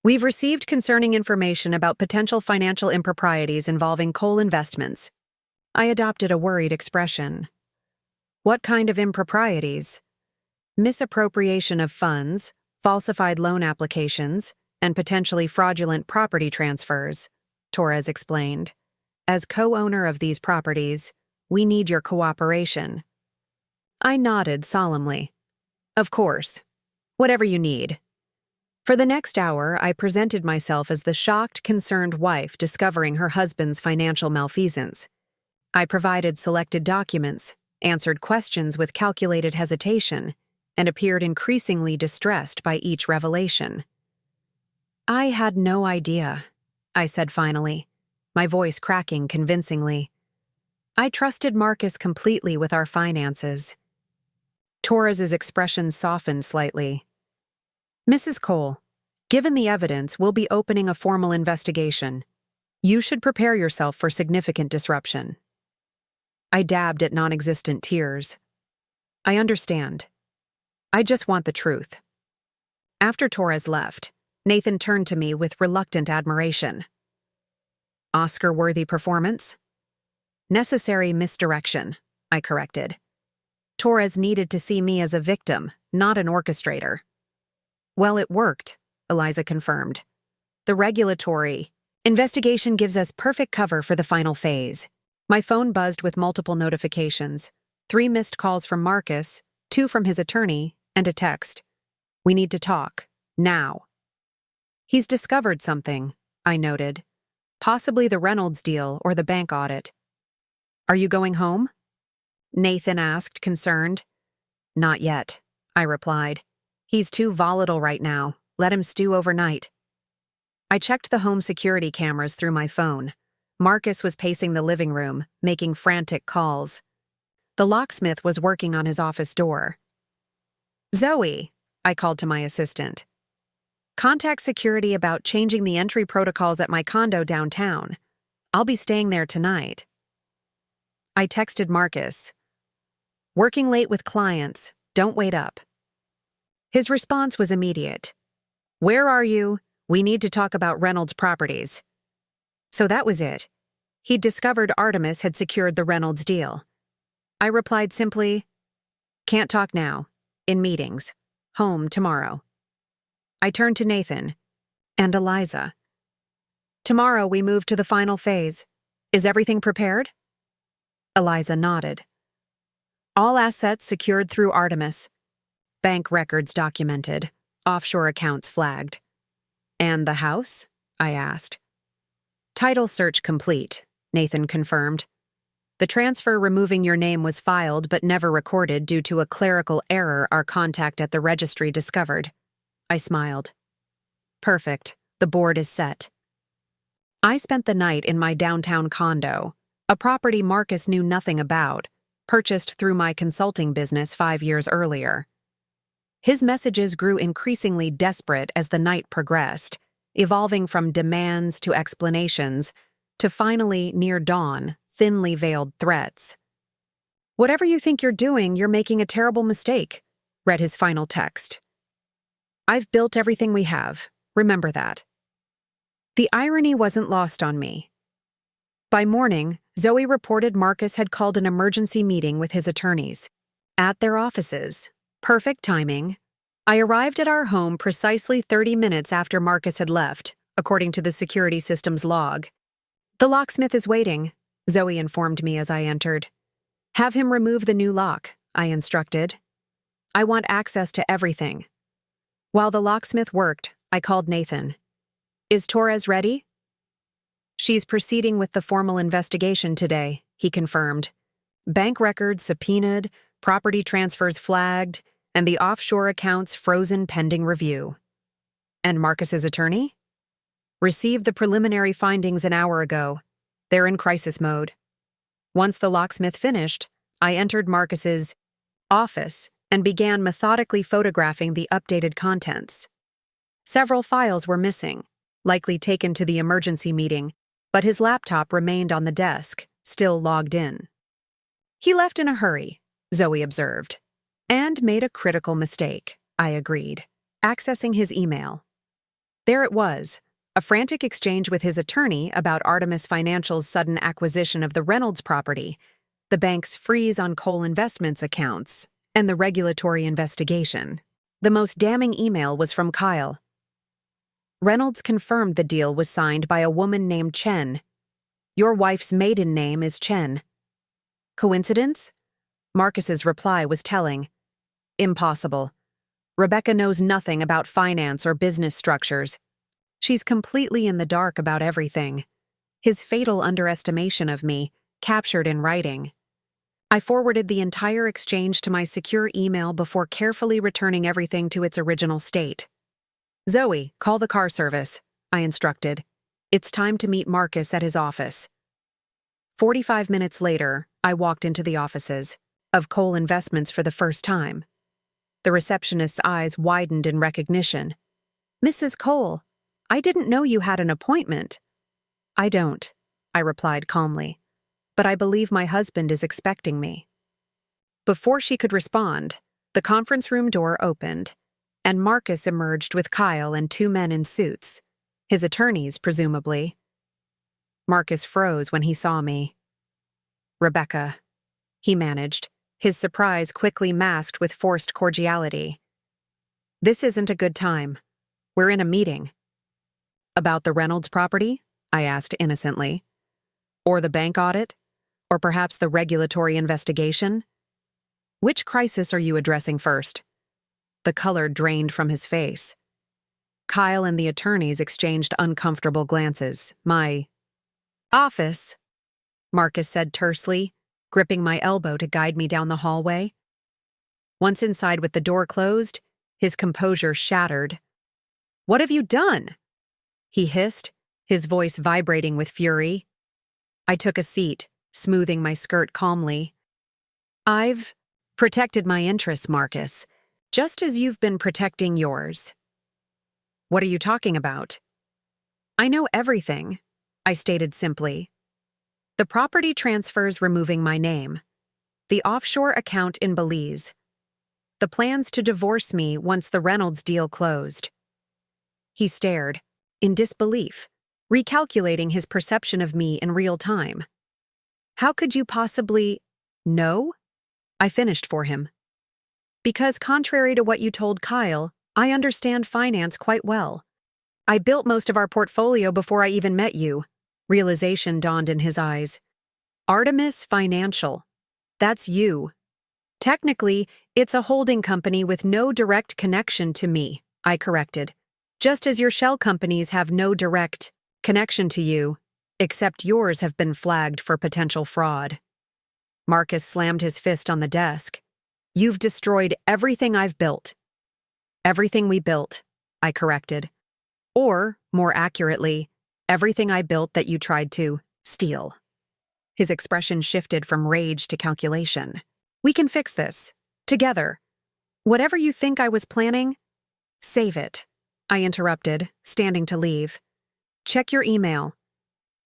Speaker 1: "we've received concerning information about potential financial improprieties involving Cole Investments." I adopted a worried expression. "What kind of improprieties?" "Misappropriation of funds, falsified loan applications, and potentially fraudulent property transfers," Torres explained. "As co-owner of these properties, we need your cooperation." I nodded solemnly. "Of course. Whatever you need." For the next hour, I presented myself as the shocked, concerned wife discovering her husband's financial malfeasance. I provided selected documents, answered questions with calculated hesitation, and appeared increasingly distressed by each revelation. "I had no idea," I said finally, my voice cracking convincingly. "I trusted Marcus completely with our finances." Torres's expression softened slightly. "Mrs. Cole, given the evidence, we'll be opening a formal investigation. You should prepare yourself for significant disruption." I dabbed at non-existent tears. "I understand. I just want the truth." After Torres left, Nathan turned to me with reluctant admiration. "Oscar-worthy performance?" "Necessary misdirection," I corrected. Torres needed to see me as a victim, not an orchestrator. "Well, it worked," Eliza confirmed. "The regulatory investigation gives us perfect cover for the final phase." My phone buzzed with multiple notifications, 3 missed calls from Marcus, 2 from his attorney, and a text. "We need to talk. Now." "He's discovered something," I noted. "Possibly the Reynolds deal or the bank audit." "Are you going home?" Nathan asked, concerned. "Not yet," I replied. "He's too volatile right now. Let him stew overnight." I checked the home security cameras through my phone. Marcus was pacing the living room, making frantic calls. The locksmith was working on his office door. "Zoe," I called to my assistant. "Contact security about changing the entry protocols at my condo downtown. I'll be staying there tonight." I texted Marcus. "Working late with clients. Don't wait up." His response was immediate. "Where are you? We need to talk about Reynolds properties." So that was it. He'd discovered Artemis had secured the Reynolds deal. I replied simply, "Can't talk now. In meetings. Home tomorrow." I turned to Nathan and Eliza. "Tomorrow we move to the final phase. Is everything prepared?" Eliza nodded. "All assets secured through Artemis. Bank records documented. Offshore accounts flagged." "And the house?" I asked. "Title search complete," Nathan confirmed. "The transfer removing your name was filed but never recorded due to a clerical error our contact at the registry discovered." I smiled. "Perfect. The board is set." I spent the night in my downtown condo, a property Marcus knew nothing about, purchased through my consulting business 5 years earlier. His messages grew increasingly desperate as the night progressed, evolving from demands to explanations, to finally, near dawn, thinly veiled threats. "Whatever you think you're doing, you're making a terrible mistake," read his final text. "I've built everything we have. Remember that." The irony wasn't lost on me. By morning, Zoe reported Marcus had called an emergency meeting with his attorneys. At their offices. Perfect timing. I arrived at our home precisely 30 minutes after Marcus had left, according to the security system's log. "The locksmith is waiting," Zoe informed me as I entered. "Have him remove the new lock," I instructed. "I want access to everything." While the locksmith worked, I called Nathan. "Is Torres ready?" "She's proceeding with the formal investigation today," he confirmed. "Bank records subpoenaed, property transfers flagged, and the offshore accounts frozen pending review." "And Marcus's attorney?" "Received the preliminary findings an hour ago. They're in crisis mode." Once the locksmith finished, I entered Marcus's office and began methodically photographing the updated contents. Several files were missing, likely taken to the emergency meeting, but his laptop remained on the desk, still logged in. "He left in a hurry," Zoe observed. "And made a critical mistake," I agreed, accessing his email. There it was, a frantic exchange with his attorney about Artemis Financial's sudden acquisition of the Reynolds property, the bank's freeze on coal investments accounts, and the regulatory investigation. The most damning email was from Kyle. "Reynolds confirmed the deal was signed by a woman named Chen. Your wife's maiden name is Chen. Coincidence?" Marcus's reply was telling. "Impossible. Rebecca knows nothing about finance or business structures. She's completely in the dark about everything." His fatal underestimation of me, captured in writing. I forwarded the entire exchange to my secure email before carefully returning everything to its original state. "Zoe, call the car service," I instructed. "It's time to meet Marcus at his office." 45 minutes later, I walked into the offices of Cole Investments for the first time. The receptionist's eyes widened in recognition. "Mrs. Cole, I didn't know you had an appointment." "I don't," I replied calmly, "but I believe my husband is expecting me." Before she could respond, the conference room door opened, and Marcus emerged with Kyle and two men in suits, his attorneys, presumably. Marcus froze when he saw me. "Rebecca," he managed, his surprise quickly masked with forced cordiality. "This isn't a good time. We're in a meeting." "About the Reynolds property?" I asked innocently. "Or the bank audit? Or perhaps the regulatory investigation? Which crisis are you addressing first?" The color drained from his face. Kyle and the attorneys exchanged uncomfortable glances. "My office," Marcus said tersely, gripping my elbow to guide me down the hallway. Once inside with the door closed, his composure shattered. "What have you done?" he hissed, his voice vibrating with fury. I took a seat, smoothing my skirt calmly. "I've protected my interests, Marcus, just as you've been protecting yours." "What are you talking about?" "I know everything," I stated simply. "The property transfers removing my name. The offshore account in Belize. The plans to divorce me once the Reynolds deal closed." He stared, in disbelief, recalculating his perception of me in real time. "How could you possibly know?" I finished for him. "Because contrary to what you told Kyle, I understand finance quite well. I built most of our portfolio before I even met you." Realization dawned in his eyes. "Artemis Financial. That's you. Technically, it's a holding company with no direct connection to me," I corrected. "Just as your shell companies have no direct connection to you, except yours have been flagged for potential fraud." Marcus slammed his fist on the desk. "You've destroyed everything I've built." "Everything we built," I corrected. "Or, more accurately, everything I built that you tried to steal." His expression shifted from rage to calculation. "We can fix this. Together. Whatever you think I was planning, save it, I interrupted, standing to leave. Check your email.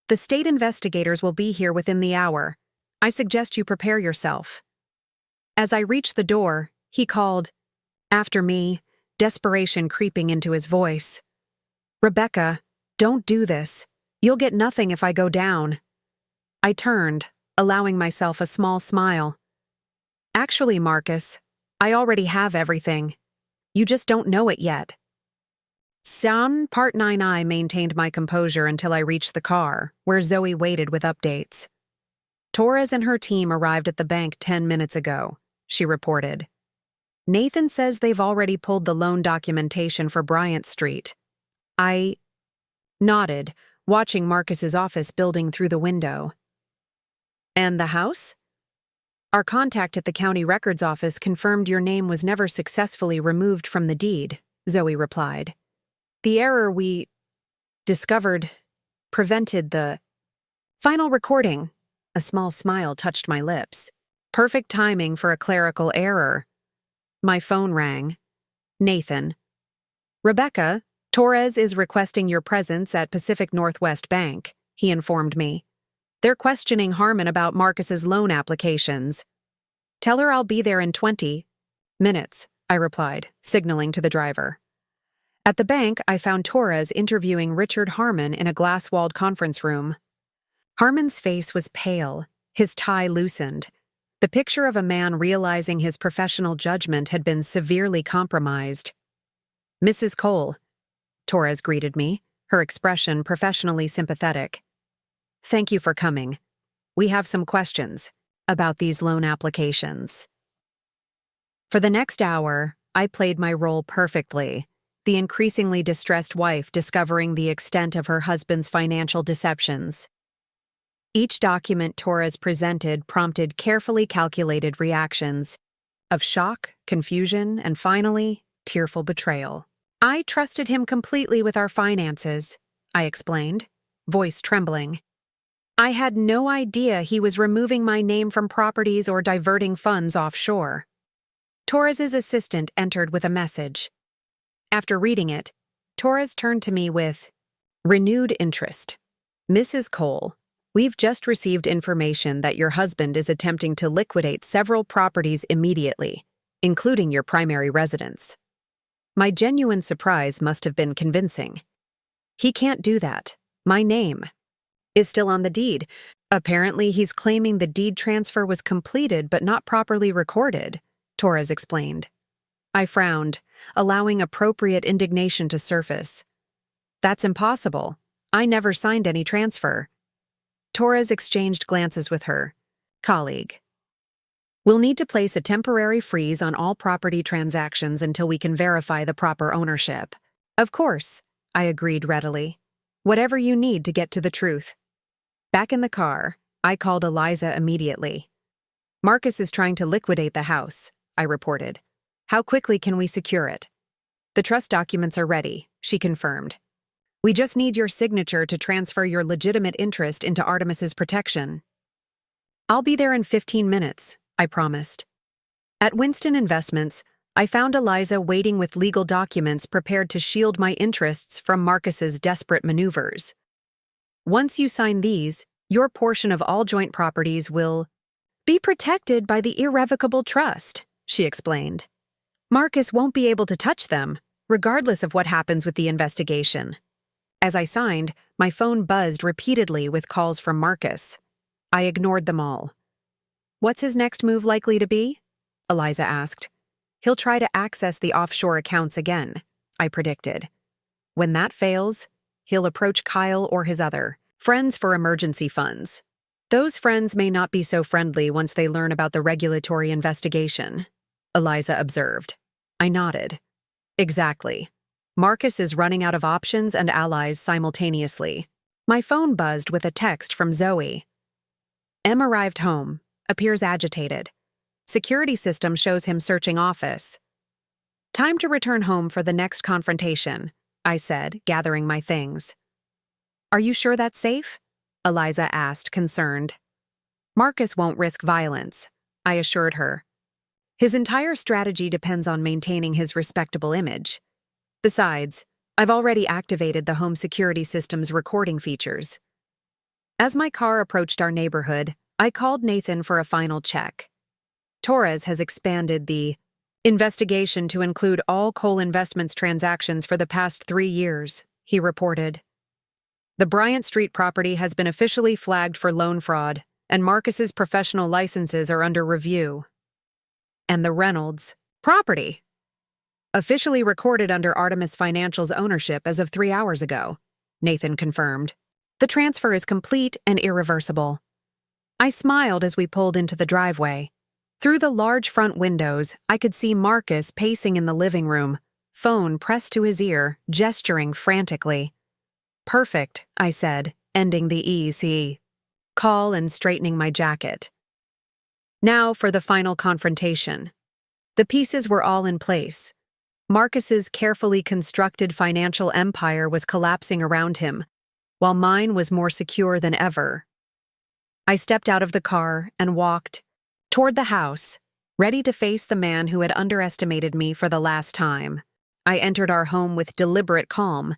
Speaker 1: The state investigators will be here within the hour. I suggest you prepare yourself. As I reached the door, he called, after me, desperation creeping into his voice. Rebecca, don't do this. You'll get nothing if I go down. I turned, allowing myself a small smile. Actually, Marcus, I already have everything. You just don't know it yet. Sound Part 9. I maintained my composure until I reached the car, where Zoe waited with updates. Torres and her team arrived at the bank 10 minutes ago, she reported. Nathan says they've already pulled the loan documentation for Bryant Street. I nodded, watching Marcus's office building through the window. And the house? Our contact at the county records office confirmed your name was never successfully removed from the deed, Zoe replied. The error we discovered prevented the final recording. A small smile touched my lips. Perfect timing for a clerical error. My phone rang. Nathan. Rebecca, Torres is requesting your presence at Pacific Northwest Bank, he informed me. They're questioning Harmon about Marcus's loan applications. Tell her I'll be there in 20 minutes, I replied, signaling to the driver. At the bank, I found Torres interviewing Richard Harmon in a glass-walled conference room. Harmon's face was pale, his tie loosened. The picture of a man realizing his professional judgment had been severely compromised. Mrs. Cole, Torres greeted me, her expression professionally sympathetic. Thank you for coming. We have some questions about these loan applications. For the next hour, I played my role perfectly, the increasingly distressed wife discovering the extent of her husband's financial deceptions. Each document Torres presented prompted carefully calculated reactions of shock, confusion, and finally, tearful betrayal. I trusted him completely with our finances, I explained, voice trembling. I had no idea he was removing my name from properties or diverting funds offshore. Torres's assistant entered with a message. After reading it, Torres turned to me with renewed interest. Mrs. Cole, we've just received information that your husband is attempting to liquidate several properties immediately, including your primary residence. My genuine surprise must have been convincing. He can't do that. My name is still on the deed. Apparently, he's claiming the deed transfer was completed but not properly recorded, Torres explained. I frowned, allowing appropriate indignation to surface. That's impossible. I never signed any transfer. Torres exchanged glances with her colleague. We'll need to place a temporary freeze on all property transactions until we can verify the proper ownership. Of course, I agreed readily. Whatever you need to get to the truth. Back in the car, I called Eliza immediately. Marcus is trying to liquidate the house, I reported. How quickly can we secure it? The trust documents are ready, she confirmed. We just need your signature to transfer your legitimate interest into Artemis's protection. I'll be there in 15 minutes, I promised. At Winston Investments, I found Eliza waiting with legal documents prepared to shield my interests from Marcus's desperate maneuvers. Once you sign these, your portion of all joint properties will be protected by the irrevocable trust, she explained. Marcus won't be able to touch them, regardless of what happens with the investigation. As I signed, my phone buzzed repeatedly with calls from Marcus. I ignored them all. What's his next move likely to be? Eliza asked. He'll try to access the offshore accounts again, I predicted. When that fails, he'll approach Kyle or his other friends for emergency funds. Those friends may not be so friendly once they learn about the regulatory investigation, Eliza observed. I nodded. Exactly. Marcus is running out of options and allies simultaneously. My phone buzzed with a text from Zoe. M arrived home, appears agitated. Security system shows him searching office. Time to return home for the next confrontation, I said, gathering my things. Are you sure that's safe? Eliza asked, concerned. Marcus won't risk violence, I assured her. His entire strategy depends on maintaining his respectable image. Besides, I've already activated the home security system's recording features. As my car approached our neighborhood, I called Nathan for a final check. Torres has expanded the investigation to include all Cole Investments transactions for the past 3 years, he reported. The Bryant Street property has been officially flagged for loan fraud, and Marcus's professional licenses are under review. And the Reynolds property, officially recorded under Artemis Financial's ownership as of 3 hours ago, Nathan confirmed. The transfer is complete and irreversible. I smiled as we pulled into the driveway. Through the large front windows, I could see Marcus pacing in the living room, phone pressed to his ear, gesturing frantically. Perfect, I said, ending the EEC call and straightening my jacket. Now for the final confrontation. The pieces were all in place. Marcus's carefully constructed financial empire was collapsing around him, while mine was more secure than ever. I stepped out of the car and walked toward the house, ready to face the man who had underestimated me for the last time. I entered our home with deliberate calm,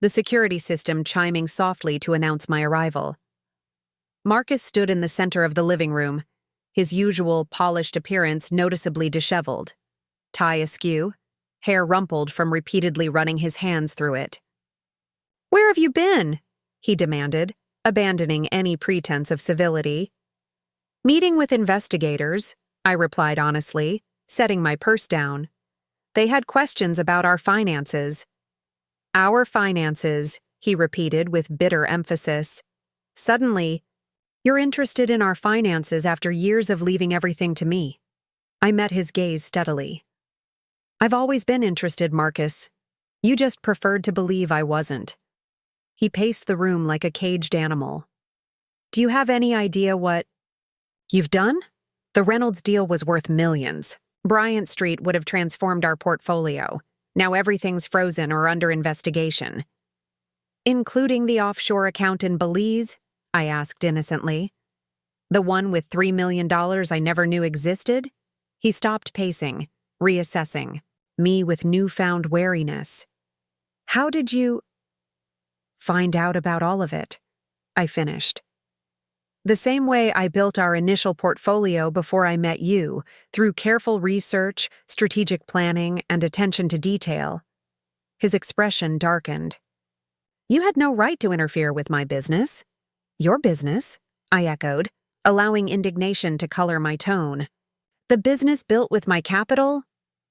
Speaker 1: the security system chiming softly to announce my arrival. Marcus stood in the center of the living room, his usual polished appearance noticeably disheveled, tie askew, hair rumpled from repeatedly running his hands through it. "Where have you been?" he demanded, abandoning any pretense of civility. "Meeting with investigators," I replied honestly, setting my purse down. They had questions about our finances. "Our finances," he repeated with bitter emphasis. Suddenly, "You're interested in our finances after years of leaving everything to me." I met his gaze steadily. "I've always been interested, Marcus. You just preferred to believe I wasn't." He paced the room like a caged animal. "Do you have any idea what you've done?" The Reynolds deal was worth millions. Bryant Street would have transformed our portfolio. Now everything's frozen or under investigation. "Including the offshore account in Belize?" I asked innocently. "The one with $3 million I never knew existed?" He stopped pacing, reassessing, me with newfound wariness. "How did you find out about all of it?" I finished. "The same way I built our initial portfolio before I met you, through careful research, strategic planning, and attention to detail." His expression darkened. "You had no right to interfere with my business." "Your business?" I echoed, allowing indignation to color my tone. "The business built with my capital?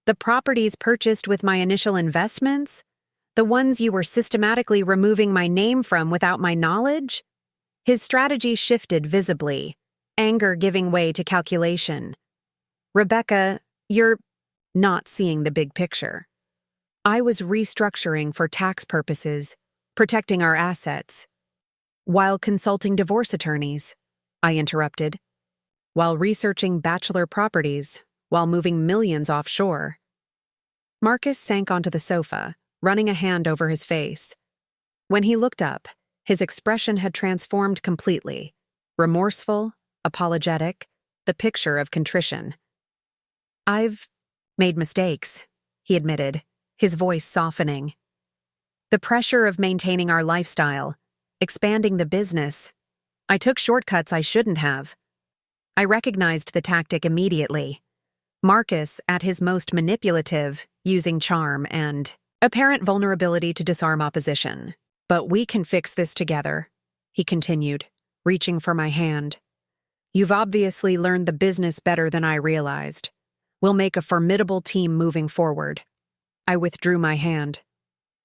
Speaker 1: The properties purchased with my initial investments? The ones you were systematically removing my name from without my knowledge?" His strategy shifted visibly, anger giving way to calculation. "Rebecca, you're not seeing the big picture. I was restructuring for tax purposes, protecting our assets, while consulting divorce attorneys," I interrupted, "while researching bachelor properties, while moving millions offshore." Marcus sank onto the sofa, running a hand over his face. When he looked up, his expression had transformed completely, remorseful, apologetic, the picture of contrition. "I've made mistakes," he admitted, his voice softening. "The pressure of maintaining our lifestyle, expanding the business. I took shortcuts I shouldn't have." I recognized the tactic immediately. Marcus, at his most manipulative, using charm and apparent vulnerability to disarm opposition. "But we can fix this together," he continued, reaching for my hand. "You've obviously learned the business better than I realized. We'll make a formidable team moving forward." I withdrew my hand.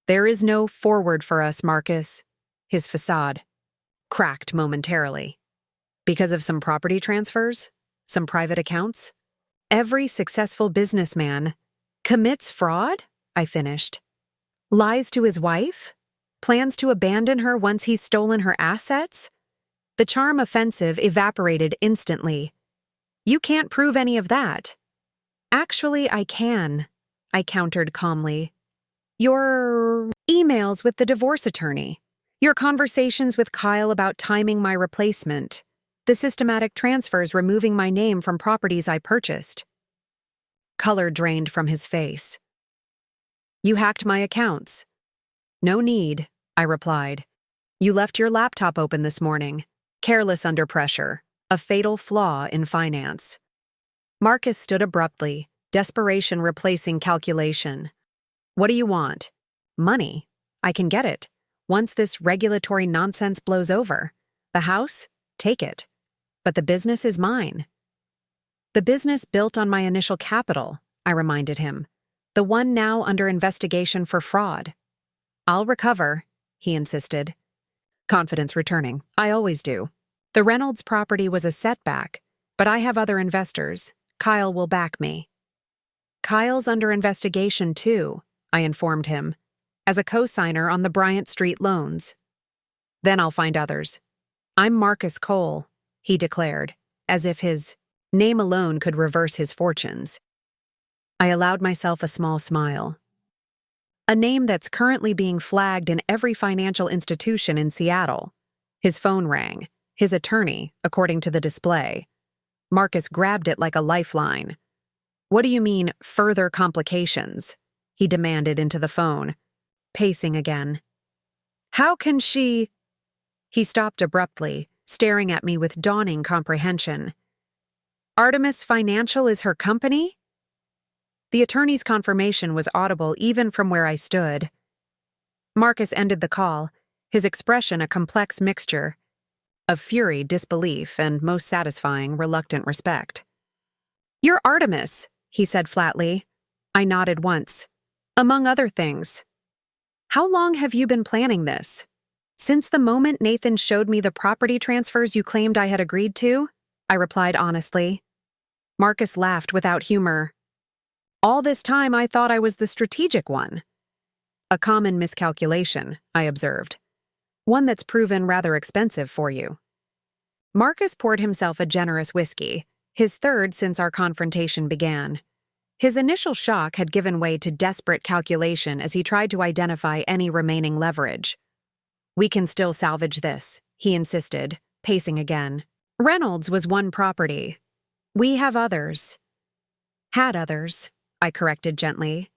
Speaker 1: "There is no forward for us, Marcus." His facade cracked momentarily. "Because of some property transfers? Some private accounts? Every successful businessman commits fraud?" I finished. "Lies to his wife? Plans to abandon her once he's stolen her assets?" The charm offensive evaporated instantly. "You can't prove any of that." "Actually, I can," I countered calmly. "Your emails with the divorce attorney, your conversations with Kyle about timing my replacement, the systematic transfers removing my name from properties I purchased." Color drained from his face. You hacked my accounts. No need, I replied. You left your laptop open this morning. Careless under pressure. A fatal flaw in finance. Marcus stood abruptly, desperation replacing calculation. What do you want? Money. I can get it. Once this regulatory nonsense blows over. The house? Take it. But the business is mine. The business built on my initial capital, I reminded him. The one now under investigation for fraud. I'll recover, he insisted. Confidence returning. I always do. The Reynolds property was a setback, but I have other investors. Kyle will back me. Kyle's under investigation too, I informed him, as a co-signer on the Bryant Street loans. Then I'll find others. I'm Marcus Cole, he declared, as if his name alone could reverse his fortunes. I allowed myself a small smile. A name that's currently being flagged in every financial institution in Seattle. His phone rang. His attorney, according to the display. Marcus grabbed it like a lifeline. What do you mean, further complications? He demanded into the phone, pacing again. How can she... He stopped abruptly, staring at me with dawning comprehension. Artemis Financial is her company? The attorney's confirmation was audible even from where I stood. Marcus ended the call, his expression a complex mixture of fury, disbelief, and most satisfying, reluctant respect. You're Artemis, he said flatly. I nodded once. Among other things. How long have you been planning this? Since the moment Nathan showed me the property transfers you claimed I had agreed to, I replied honestly. Marcus laughed without humor. All this time I thought I was the strategic one. A common miscalculation, I observed. One that's proven rather expensive for you. Marcus poured himself a generous whiskey, his third since our confrontation began. His initial shock had given way to desperate calculation as he tried to identify any remaining leverage. We can still salvage this, he insisted, pacing again. Reynolds was one property. We have others. Had others, I corrected gently.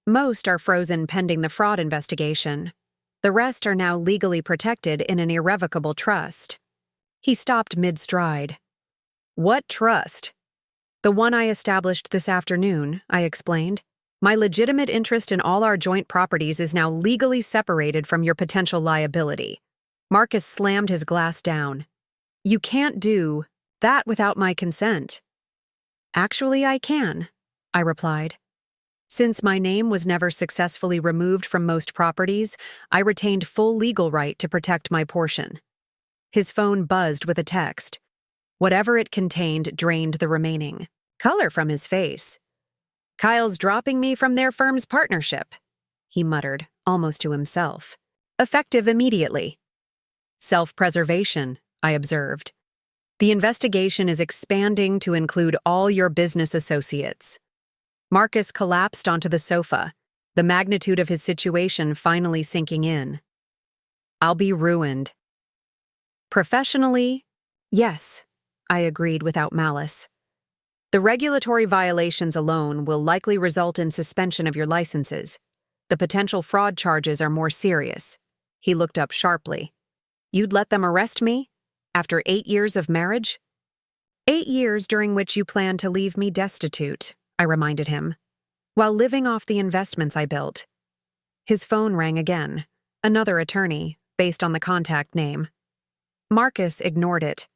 Speaker 1: Most are frozen pending the fraud investigation. The rest are now legally protected in an irrevocable trust. He stopped mid-stride. What trust? The one I established this afternoon, I explained. My legitimate interest in all our joint properties is now legally separated from your potential liability. Marcus slammed his glass down. You can't do that without my consent. Actually, I can, I replied. Since my name was never successfully removed from most properties, I retained full legal right to protect my portion. His phone buzzed with a text. Whatever it contained drained the remaining. Color from his face. Kyle's dropping me from their firm's partnership, he muttered, almost to himself. Effective immediately. Self-preservation, I observed. The investigation is expanding to include all your business associates. Marcus collapsed onto the sofa, the magnitude of his situation finally sinking in. I'll be ruined. Professionally, yes, I agreed without malice. The regulatory violations alone will likely result in suspension of your licenses. The potential fraud charges are more serious. He looked up sharply. You'd let them arrest me? After 8 years of marriage? 8 years during which you plan to leave me destitute, I reminded him, while living off the investments I built. His phone rang again, another attorney, based on the contact name. Marcus ignored it.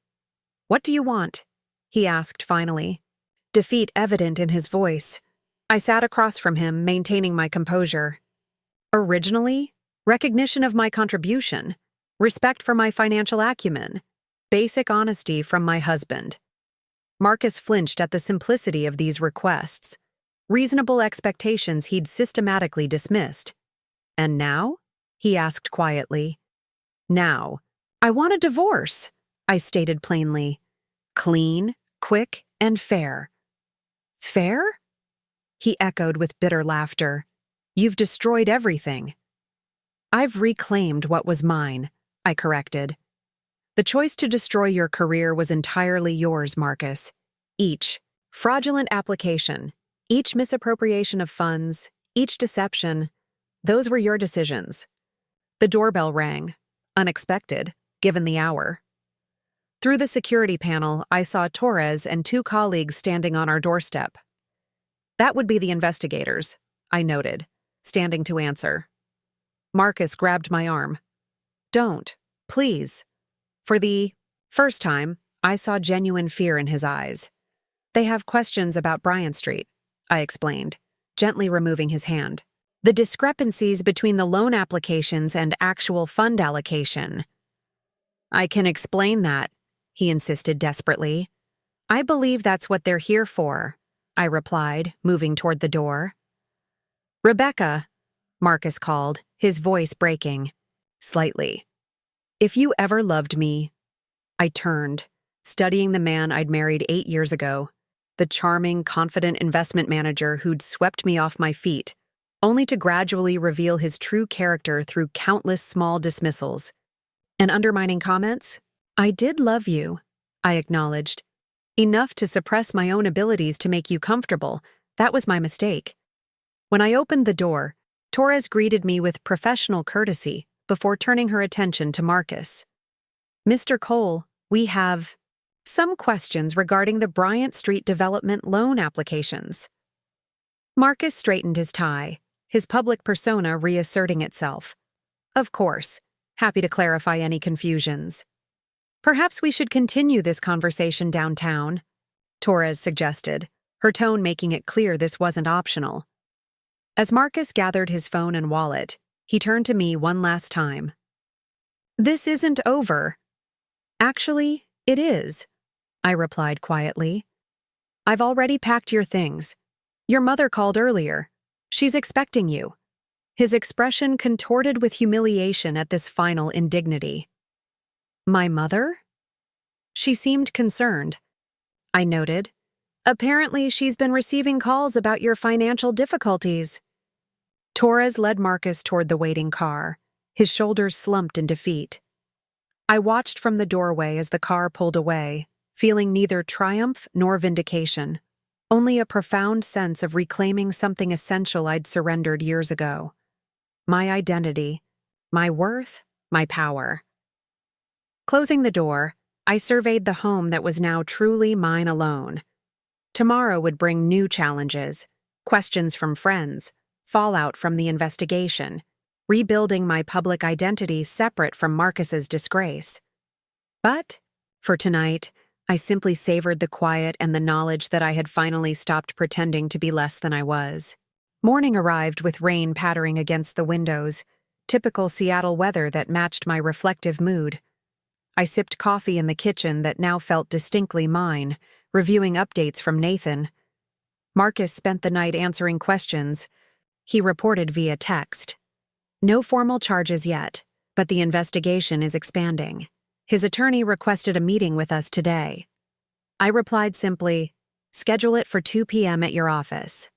Speaker 1: What do you want? He asked finally, defeat evident in his voice. I sat across from him, maintaining my composure. Originally, recognition of my contribution, respect for my financial acumen, basic honesty from my husband. Marcus flinched at the simplicity of these requests, reasonable expectations he'd systematically dismissed. And now? He asked quietly. Now, I want a divorce, I stated plainly. Clean, quick, and fair. Fair? He echoed with bitter laughter. You've destroyed everything. I've reclaimed what was mine, I corrected. The choice to destroy your career was entirely yours, Marcus. Each fraudulent application, Each misappropriation of funds, each deception, those were your decisions. The doorbell rang, unexpected, given the hour. Through the security panel, I saw Torres and two colleagues standing on our doorstep. That would be the investigators, I noted, standing to answer. Marcus grabbed my arm. Don't, please. For the first time, I saw genuine fear in his eyes. They have questions about Bryant Street, I explained, gently removing his hand. The discrepancies between the loan applications and actual fund allocation. I can explain that, he insisted desperately. I believe that's what they're here for, I replied, moving toward the door. Rebecca, Marcus called, his voice breaking, slightly. If you ever loved me. I turned, studying the man I'd married 8 years ago, the charming, confident investment manager who'd swept me off my feet, only to gradually reveal his true character through countless small dismissals. And undermining comments? I did love you, I acknowledged. Enough to suppress my own abilities to make you comfortable. That was my mistake. When I opened the door, Torres greeted me with professional courtesy before turning her attention to Marcus. Mr. Cole, we have some questions regarding the Bryant Street development loan applications. Marcus straightened his tie, his public persona reasserting itself. Of course, happy to clarify any confusions. Perhaps we should continue this conversation downtown, Torres suggested, her tone making it clear this wasn't optional. As Marcus gathered his phone and wallet, he turned to me one last time. This isn't over. Actually, it is, I replied quietly. I've already packed your things. Your mother called earlier. She's expecting you. His expression contorted with humiliation at this final indignity. My mother? She seemed concerned. I noted. Apparently, she's been receiving calls about your financial difficulties. Torres led Marcus toward the waiting car, his shoulders slumped in defeat. I watched from the doorway as the car pulled away, feeling neither triumph nor vindication, only a profound sense of reclaiming something essential I'd surrendered years ago. My identity, my worth, my power. Closing the door, I surveyed the home that was now truly mine alone. Tomorrow would bring new challenges, questions from friends, fallout from the investigation, rebuilding my public identity separate from Marcus's disgrace. But, for tonight, I simply savored the quiet and the knowledge that I had finally stopped pretending to be less than I was. Morning arrived with rain pattering against the windows, typical Seattle weather that matched my reflective mood. I sipped coffee in the kitchen that now felt distinctly mine, reviewing updates from Nathan. Marcus spent the night answering questions. He reported via text. No formal charges yet, but the investigation is expanding. His attorney requested a meeting with us today. I replied simply, schedule it for 2 p.m. at your office.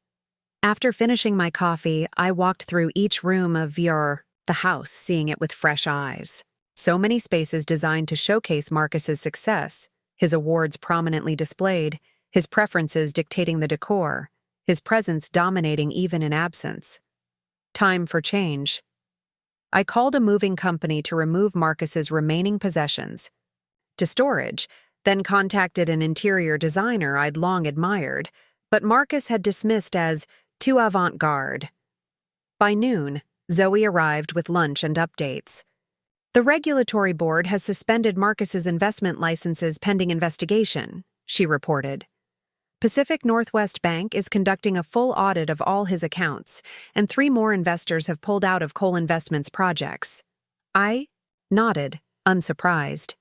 Speaker 1: After finishing my coffee, I walked through each room of the house, seeing it with fresh eyes. So many spaces designed to showcase Marcus's success, his awards prominently displayed, his preferences dictating the decor, his presence dominating even in absence. Time for change. I called a moving company to remove Marcus's remaining possessions to storage, then contacted an interior designer I'd long admired, but Marcus had dismissed as too avant-garde. By noon, Zoe arrived with lunch and updates. The regulatory board has suspended Marcus's investment licenses pending investigation, she reported. Pacific Northwest Bank is conducting a full audit of all his accounts, and 3 more investors have pulled out of Cole Investments projects. I nodded, unsurprised.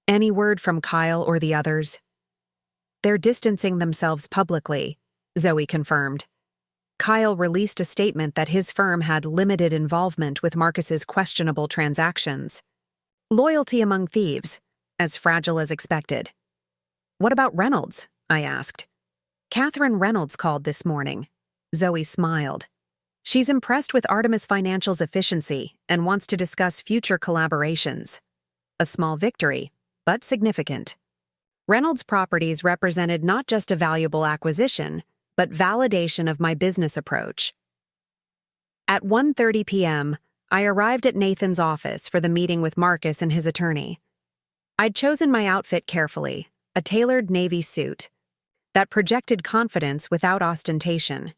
Speaker 1: Any word from Kyle or the others? They're distancing themselves publicly, Zoe confirmed. Kyle released a statement that his firm had limited involvement with Marcus's questionable transactions. Loyalty among thieves, as fragile as expected. What about Reynolds? I asked. Catherine Reynolds called this morning. Zoe smiled. She's impressed with Artemis Financial's efficiency and wants to discuss future collaborations. A small victory, but significant. Reynolds Properties represented not just a valuable acquisition, but validation of my business approach. At 1:30 p.m., I arrived at Nathan's office for the meeting with Marcus and his attorney. I'd chosen my outfit carefully, a tailored navy suit that projected confidence without ostentation.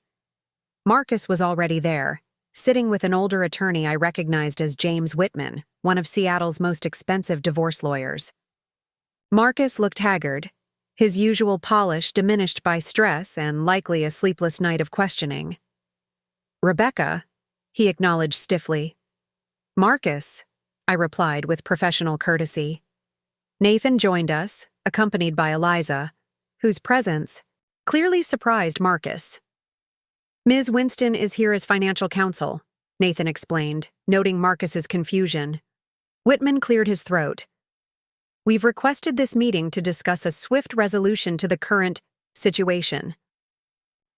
Speaker 1: Marcus was already there, sitting with an older attorney I recognized as James Whitman, one of Seattle's most expensive divorce lawyers. Marcus looked haggard, his usual polish diminished by stress and likely a sleepless night of questioning. "Rebecca," he acknowledged stiffly. "Marcus," I replied with professional courtesy. Nathan joined us, accompanied by Eliza, whose presence clearly surprised Marcus. "Ms. Winston is here as financial counsel," Nathan explained, noting Marcus's confusion. Whitman cleared his throat. "We've requested this meeting to discuss a swift resolution to the current situation."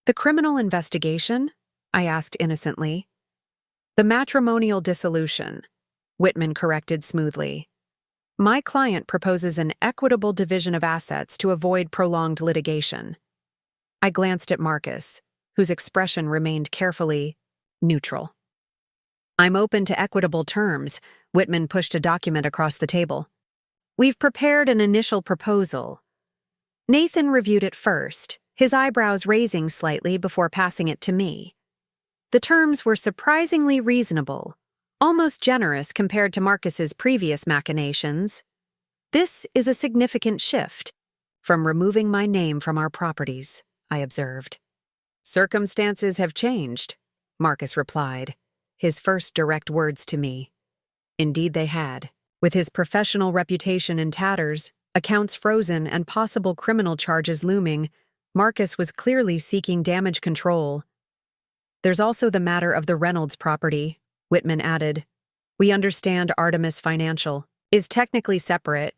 Speaker 1: "The criminal investigation?" I asked innocently. "The matrimonial dissolution," Whitman corrected smoothly. "My client proposes an equitable division of assets to avoid prolonged litigation." I glanced at Marcus, whose expression remained carefully neutral. "I'm open to equitable terms," Whitman pushed a document across the table. "We've prepared an initial proposal." Nathan reviewed it first, his eyebrows raising slightly before passing it to me. The terms were surprisingly reasonable, almost generous compared to Marcus's previous machinations. "This is a significant shift from removing my name from our properties," I observed. "Circumstances have changed," Marcus replied, his first direct words to me. Indeed they had. With his professional reputation in tatters, accounts frozen, and possible criminal charges looming, Marcus was clearly seeking damage control. "There's also the matter of the Reynolds property," Whitman added. "We understand Artemis Financial is technically separate,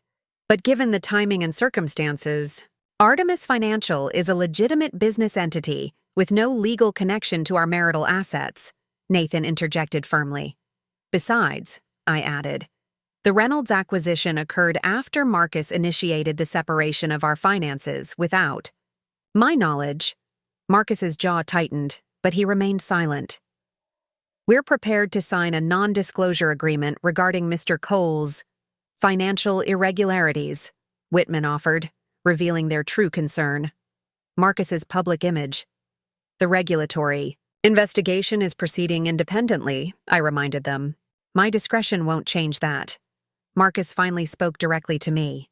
Speaker 1: but given the timing and circumstances, Artemis Financial is a legitimate business entity with no legal connection to our marital assets," Nathan interjected firmly. "Besides," I added, "the Reynolds acquisition occurred after Marcus initiated the separation of our finances without my knowledge." Marcus's jaw tightened, but he remained silent. "We're prepared to sign a non-disclosure agreement regarding Mr. Cole's financial irregularities," Whitman offered, revealing their true concern. Marcus's public image. "The regulatory investigation is proceeding independently," I reminded them. "My discretion won't change that." Marcus finally spoke directly to me.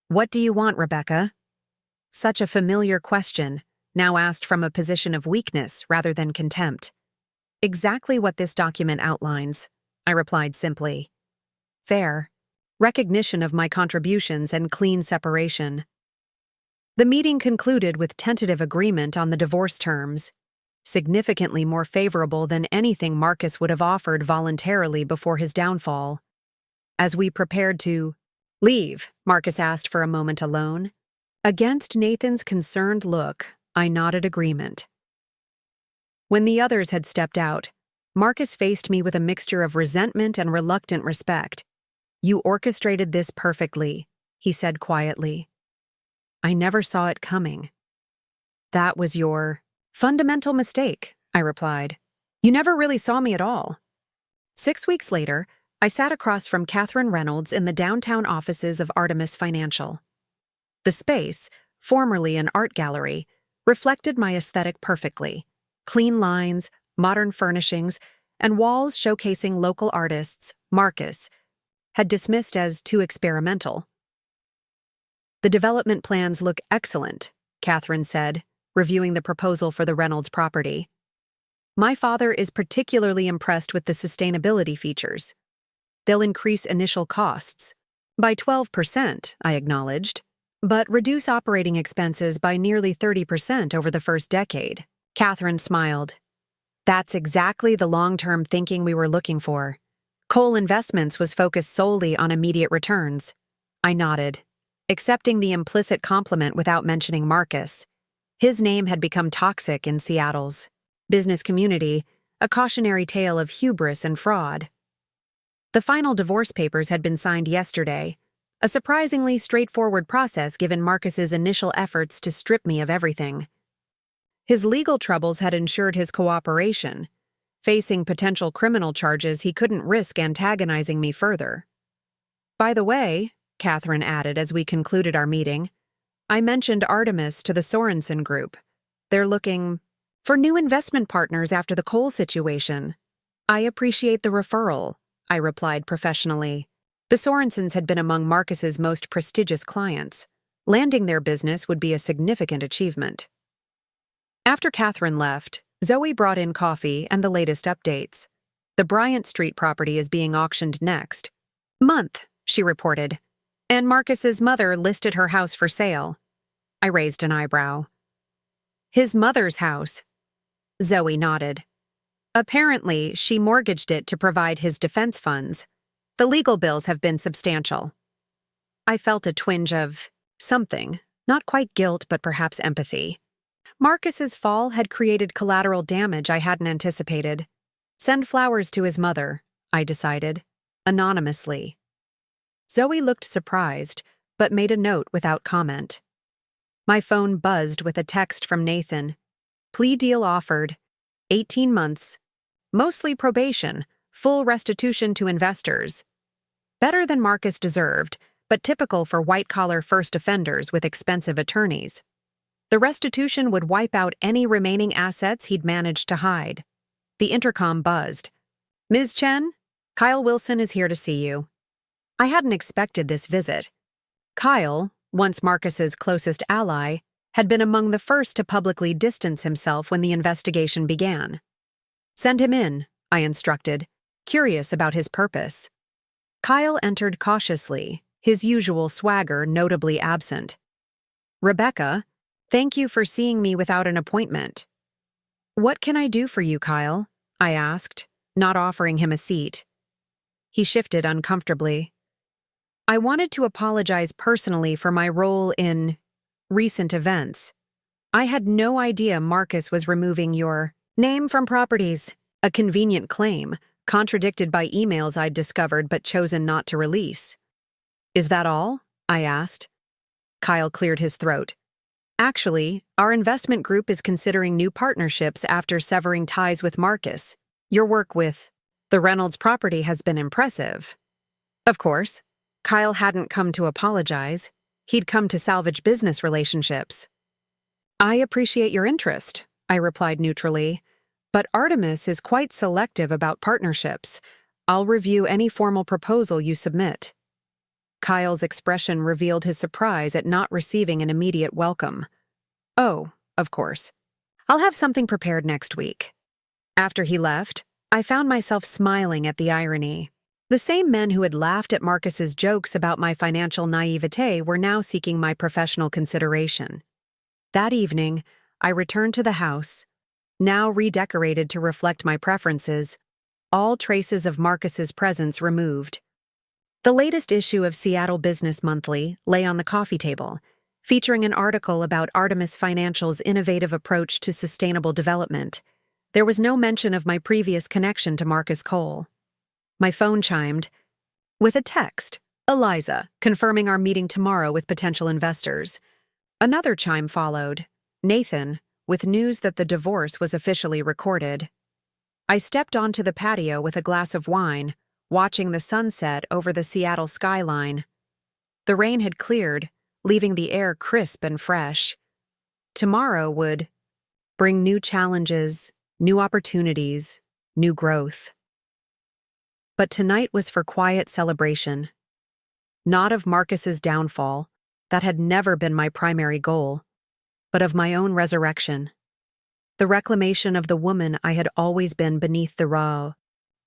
Speaker 1: "What do you want, Rebecca?" Such a familiar question, now asked from a position of weakness rather than contempt. "Exactly what this document outlines," I replied simply. "Fair. Recognition of my contributions and clean separation." The meeting concluded with tentative agreement on the divorce terms, significantly more favorable than anything Marcus would have offered voluntarily before his downfall. As we prepared to leave, Marcus asked for a moment alone. Against Nathan's concerned look, I nodded agreement. When the others had stepped out, Marcus faced me with a mixture of resentment and reluctant respect. "You orchestrated this perfectly," he said quietly. "I never saw it coming." "That was your fundamental mistake," I replied. "You never really saw me at all." 6 weeks later, I sat across from Catherine Reynolds in the downtown offices of Artemis Financial. The space, formerly an art gallery, reflected my aesthetic perfectly. Clean lines, modern furnishings, and walls showcasing local artists Marcus had dismissed as too experimental. "The development plans look excellent," Catherine said, reviewing the proposal for the Reynolds property. "My father is particularly impressed with the sustainability features. They'll increase initial costs by 12%, I acknowledged, but reduce operating expenses by nearly 30% over the first decade." Catherine smiled. "That's exactly the long-term thinking we were looking for. Cole Investments was focused solely on immediate returns." I nodded, accepting the implicit compliment without mentioning Marcus. His name had become toxic in Seattle's business community, a cautionary tale of hubris and fraud. The final divorce papers had been signed yesterday, a surprisingly straightforward process given Marcus's initial efforts to strip me of everything. His legal troubles had ensured his cooperation. Facing potential criminal charges, he couldn't risk antagonizing me further. By the way, Catherine added as we concluded our meeting, I mentioned Artemis to the Sorensen group. They're looking for new investment partners after the coal situation. I appreciate the referral, I replied professionally. The Sorensens had been among Marcus's most prestigious clients. Landing their business would be a significant achievement. After Catherine left, Zoe brought in coffee and the latest updates. The Bryant Street property is being auctioned next month, she reported, and Marcus's mother listed her house for sale. I raised an eyebrow. His mother's house? Zoe nodded. Apparently, she mortgaged it to provide his defense funds. The legal bills have been substantial. I felt a twinge of something, not quite guilt, but perhaps empathy. Marcus's fall had created collateral damage I hadn't anticipated. Send flowers to his mother, I decided, anonymously. Zoe looked surprised, but made a note without comment. My phone buzzed with a text from Nathan. Plea deal offered. 18 months. Mostly probation. Full restitution to investors. Better than Marcus deserved, but typical for white-collar first offenders with expensive attorneys. The restitution would wipe out any remaining assets he'd managed to hide. The intercom buzzed. Ms. Chen, Kyle Wilson is here to see you. I hadn't expected this visit. Kyle, once Marcus's closest ally, had been among the first to publicly distance himself when the investigation began. Send him in, I instructed, curious about his purpose. Kyle entered cautiously, his usual swagger notably absent. Rebecca, thank you for seeing me without an appointment. What can I do for you, Kyle? I asked, not offering him a seat. He shifted uncomfortably. I wanted to apologize personally for my role in recent events. I had no idea Marcus was removing your name from properties, a convenient claim, contradicted by emails I'd discovered but chosen not to release. Is that all? I asked. Kyle cleared his throat. Actually, our investment group is considering new partnerships after severing ties with Marcus. Your work with the Reynolds property has been impressive. Of course, Kyle hadn't come to apologize. He'd come to salvage business relationships. I appreciate your interest, I replied neutrally, but Artemis is quite selective about partnerships. I'll review any formal proposal you submit. Kyle's expression revealed his surprise at not receiving an immediate welcome. Oh, of course. I'll have something prepared next week. After he left, I found myself smiling at the irony. The same men who had laughed at Marcus's jokes about my financial naivete were now seeking my professional consideration. That evening, I returned to the house, now redecorated to reflect my preferences, all traces of Marcus's presence removed. The latest issue of Seattle Business Monthly lay on the coffee table, featuring an article about Artemis Financial's innovative approach to sustainable development. There was no mention of my previous connection to Marcus Cole. My phone chimed with a text, Eliza, confirming our meeting tomorrow with potential investors. Another chime followed, Nathan, with news that the divorce was officially recorded. I stepped onto the patio with a glass of wine, watching the sunset over the Seattle skyline. The rain had cleared, leaving the air crisp and fresh. Tomorrow would bring new challenges, new opportunities, new growth. But tonight was for quiet celebration. Not of Marcus's downfall, that had never been my primary goal, but of my own resurrection. The reclamation of the woman I had always been beneath the raw,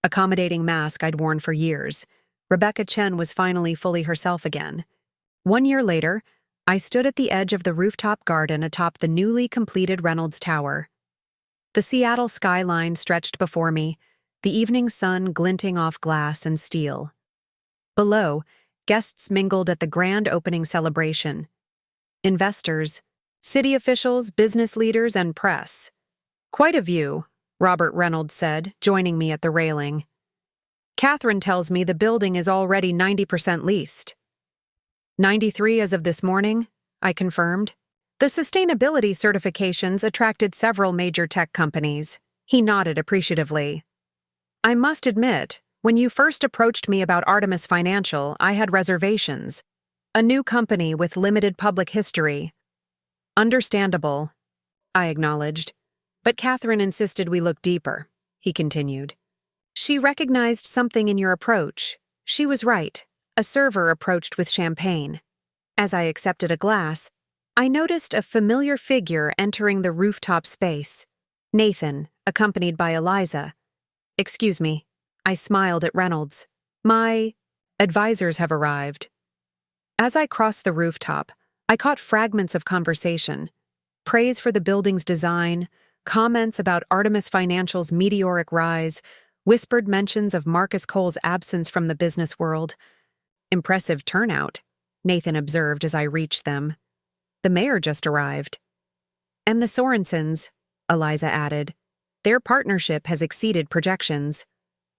Speaker 1: accommodating mask I'd worn for years. Rebecca Chen was finally fully herself again. 1 year later, I stood at the edge of the rooftop garden atop the newly completed Reynolds Tower. The Seattle skyline stretched before me, the evening sun glinting off glass and steel. Below, guests mingled at the grand opening celebration. Investors, city officials, business leaders, and press. Quite a view, Robert Reynolds said, joining me at the railing. Catherine tells me the building is already 90% leased. 93 as of this morning, I confirmed. The sustainability certifications attracted several major tech companies. He nodded appreciatively. I must admit, when you first approached me about Artemis Financial, I had reservations. A new company with limited public history. Understandable, I acknowledged. But Catherine insisted we look deeper, he continued. She recognized something in your approach. She was right. A server approached with champagne. As I accepted a glass, I noticed a familiar figure entering the rooftop space. Nathan, accompanied by Eliza. Excuse me. I smiled at Reynolds. My advisors have arrived. As I crossed the rooftop, I caught fragments of conversation. Praise for the building's design, comments about Artemis Financial's meteoric rise, whispered mentions of Marcus Cole's absence from the business world. Impressive turnout, Nathan observed as I reached them. The mayor just arrived. And the Sorensens, Eliza added. Their partnership has exceeded projections.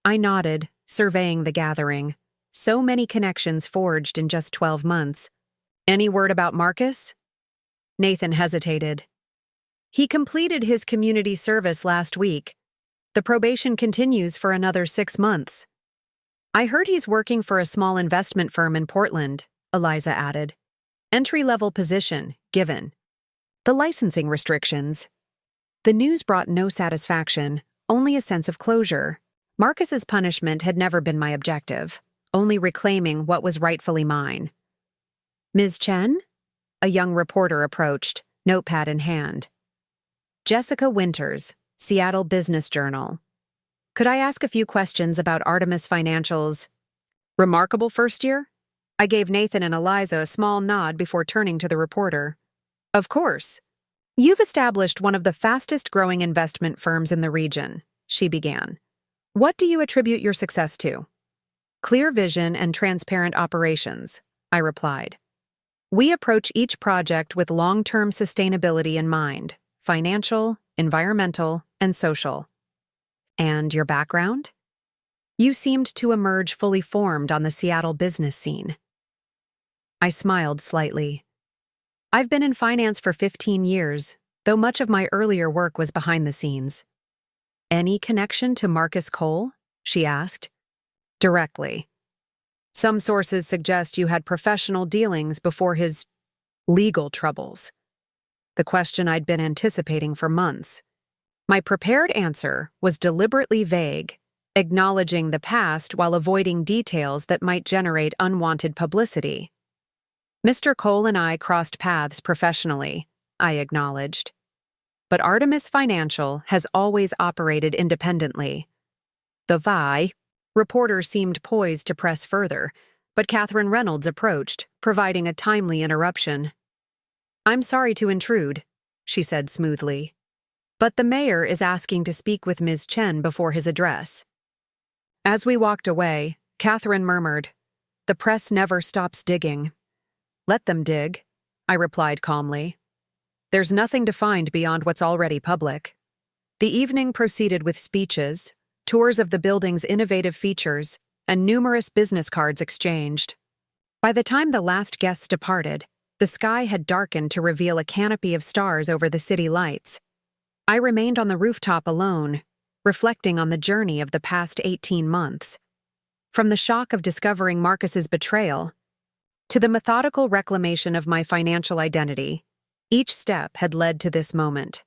Speaker 1: I nodded, surveying the gathering. So many connections forged in just 12 months. Any word about Marcus? Nathan hesitated. He completed his community service last week. The probation continues for another 6 months. I heard he's working for a small investment firm in Portland, Eliza added. Entry-level position, given. The licensing restrictions. The news brought no satisfaction, only a sense of closure. Marcus's punishment had never been my objective, only reclaiming what was rightfully mine. Ms. Chen? A young reporter approached, notepad in hand. Jessica Winters, Seattle Business Journal. Could I ask a few questions about Artemis Financial's remarkable first year? I gave Nathan and Eliza a small nod before turning to the reporter. Of course. You've established one of the fastest-growing investment firms in the region, she began. What do you attribute your success to? Clear vision and transparent operations, I replied. We approach each project with long-term sustainability in mind, financial, environmental, and social. And your background? You seemed to emerge fully formed on the Seattle business scene. I smiled slightly. I've been in finance for 15 years, though much of my earlier work was behind the scenes. Any connection to Marcus Cole? She asked. Directly. Some sources suggest you had professional dealings before his legal troubles. The question I'd been anticipating for months. My prepared answer was deliberately vague, acknowledging the past while avoiding details that might generate unwanted publicity. Mr. Cole and I crossed paths professionally, I acknowledged. But Artemis Financial has always operated independently. The VI reporter seemed poised to press further, but Catherine Reynolds approached, providing a timely interruption. I'm sorry to intrude, she said smoothly. But the mayor is asking to speak with Ms. Chen before his address. As we walked away, Catherine murmured, The press never stops digging. Let them dig, I replied calmly. There's nothing to find beyond what's already public. The evening proceeded with speeches, tours of the building's innovative features, and numerous business cards exchanged. By the time the last guests departed, the sky had darkened to reveal a canopy of stars over the city lights. I remained on the rooftop alone, reflecting on the journey of the past 18 months. From the shock of discovering Marcus's betrayal to the methodical reclamation of my financial identity, each step had led to this moment.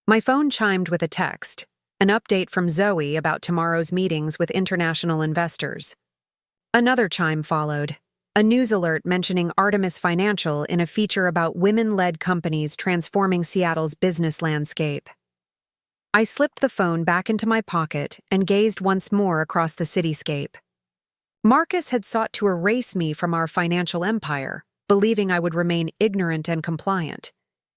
Speaker 1: My phone chimed with a text, an update from Zoe about tomorrow's meetings with international investors. Another chime followed, a news alert mentioning Artemis Financial in a feature about women-led companies transforming Seattle's business landscape. I slipped the phone back into my pocket and gazed once more across the cityscape. Marcus had sought to erase me from our financial empire, believing I would remain ignorant and compliant.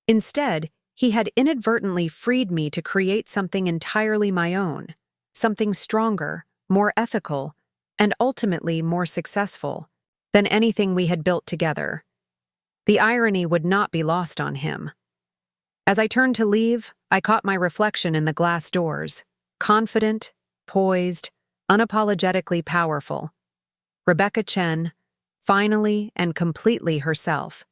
Speaker 1: Instead, he had inadvertently freed me to create something entirely my own, something stronger, more ethical, and ultimately more successful than anything we had built together. The irony would not be lost on him. As I turned to leave, I caught my reflection in the glass doors, confident, poised, unapologetically powerful. Rebecca Chen, finally and completely herself.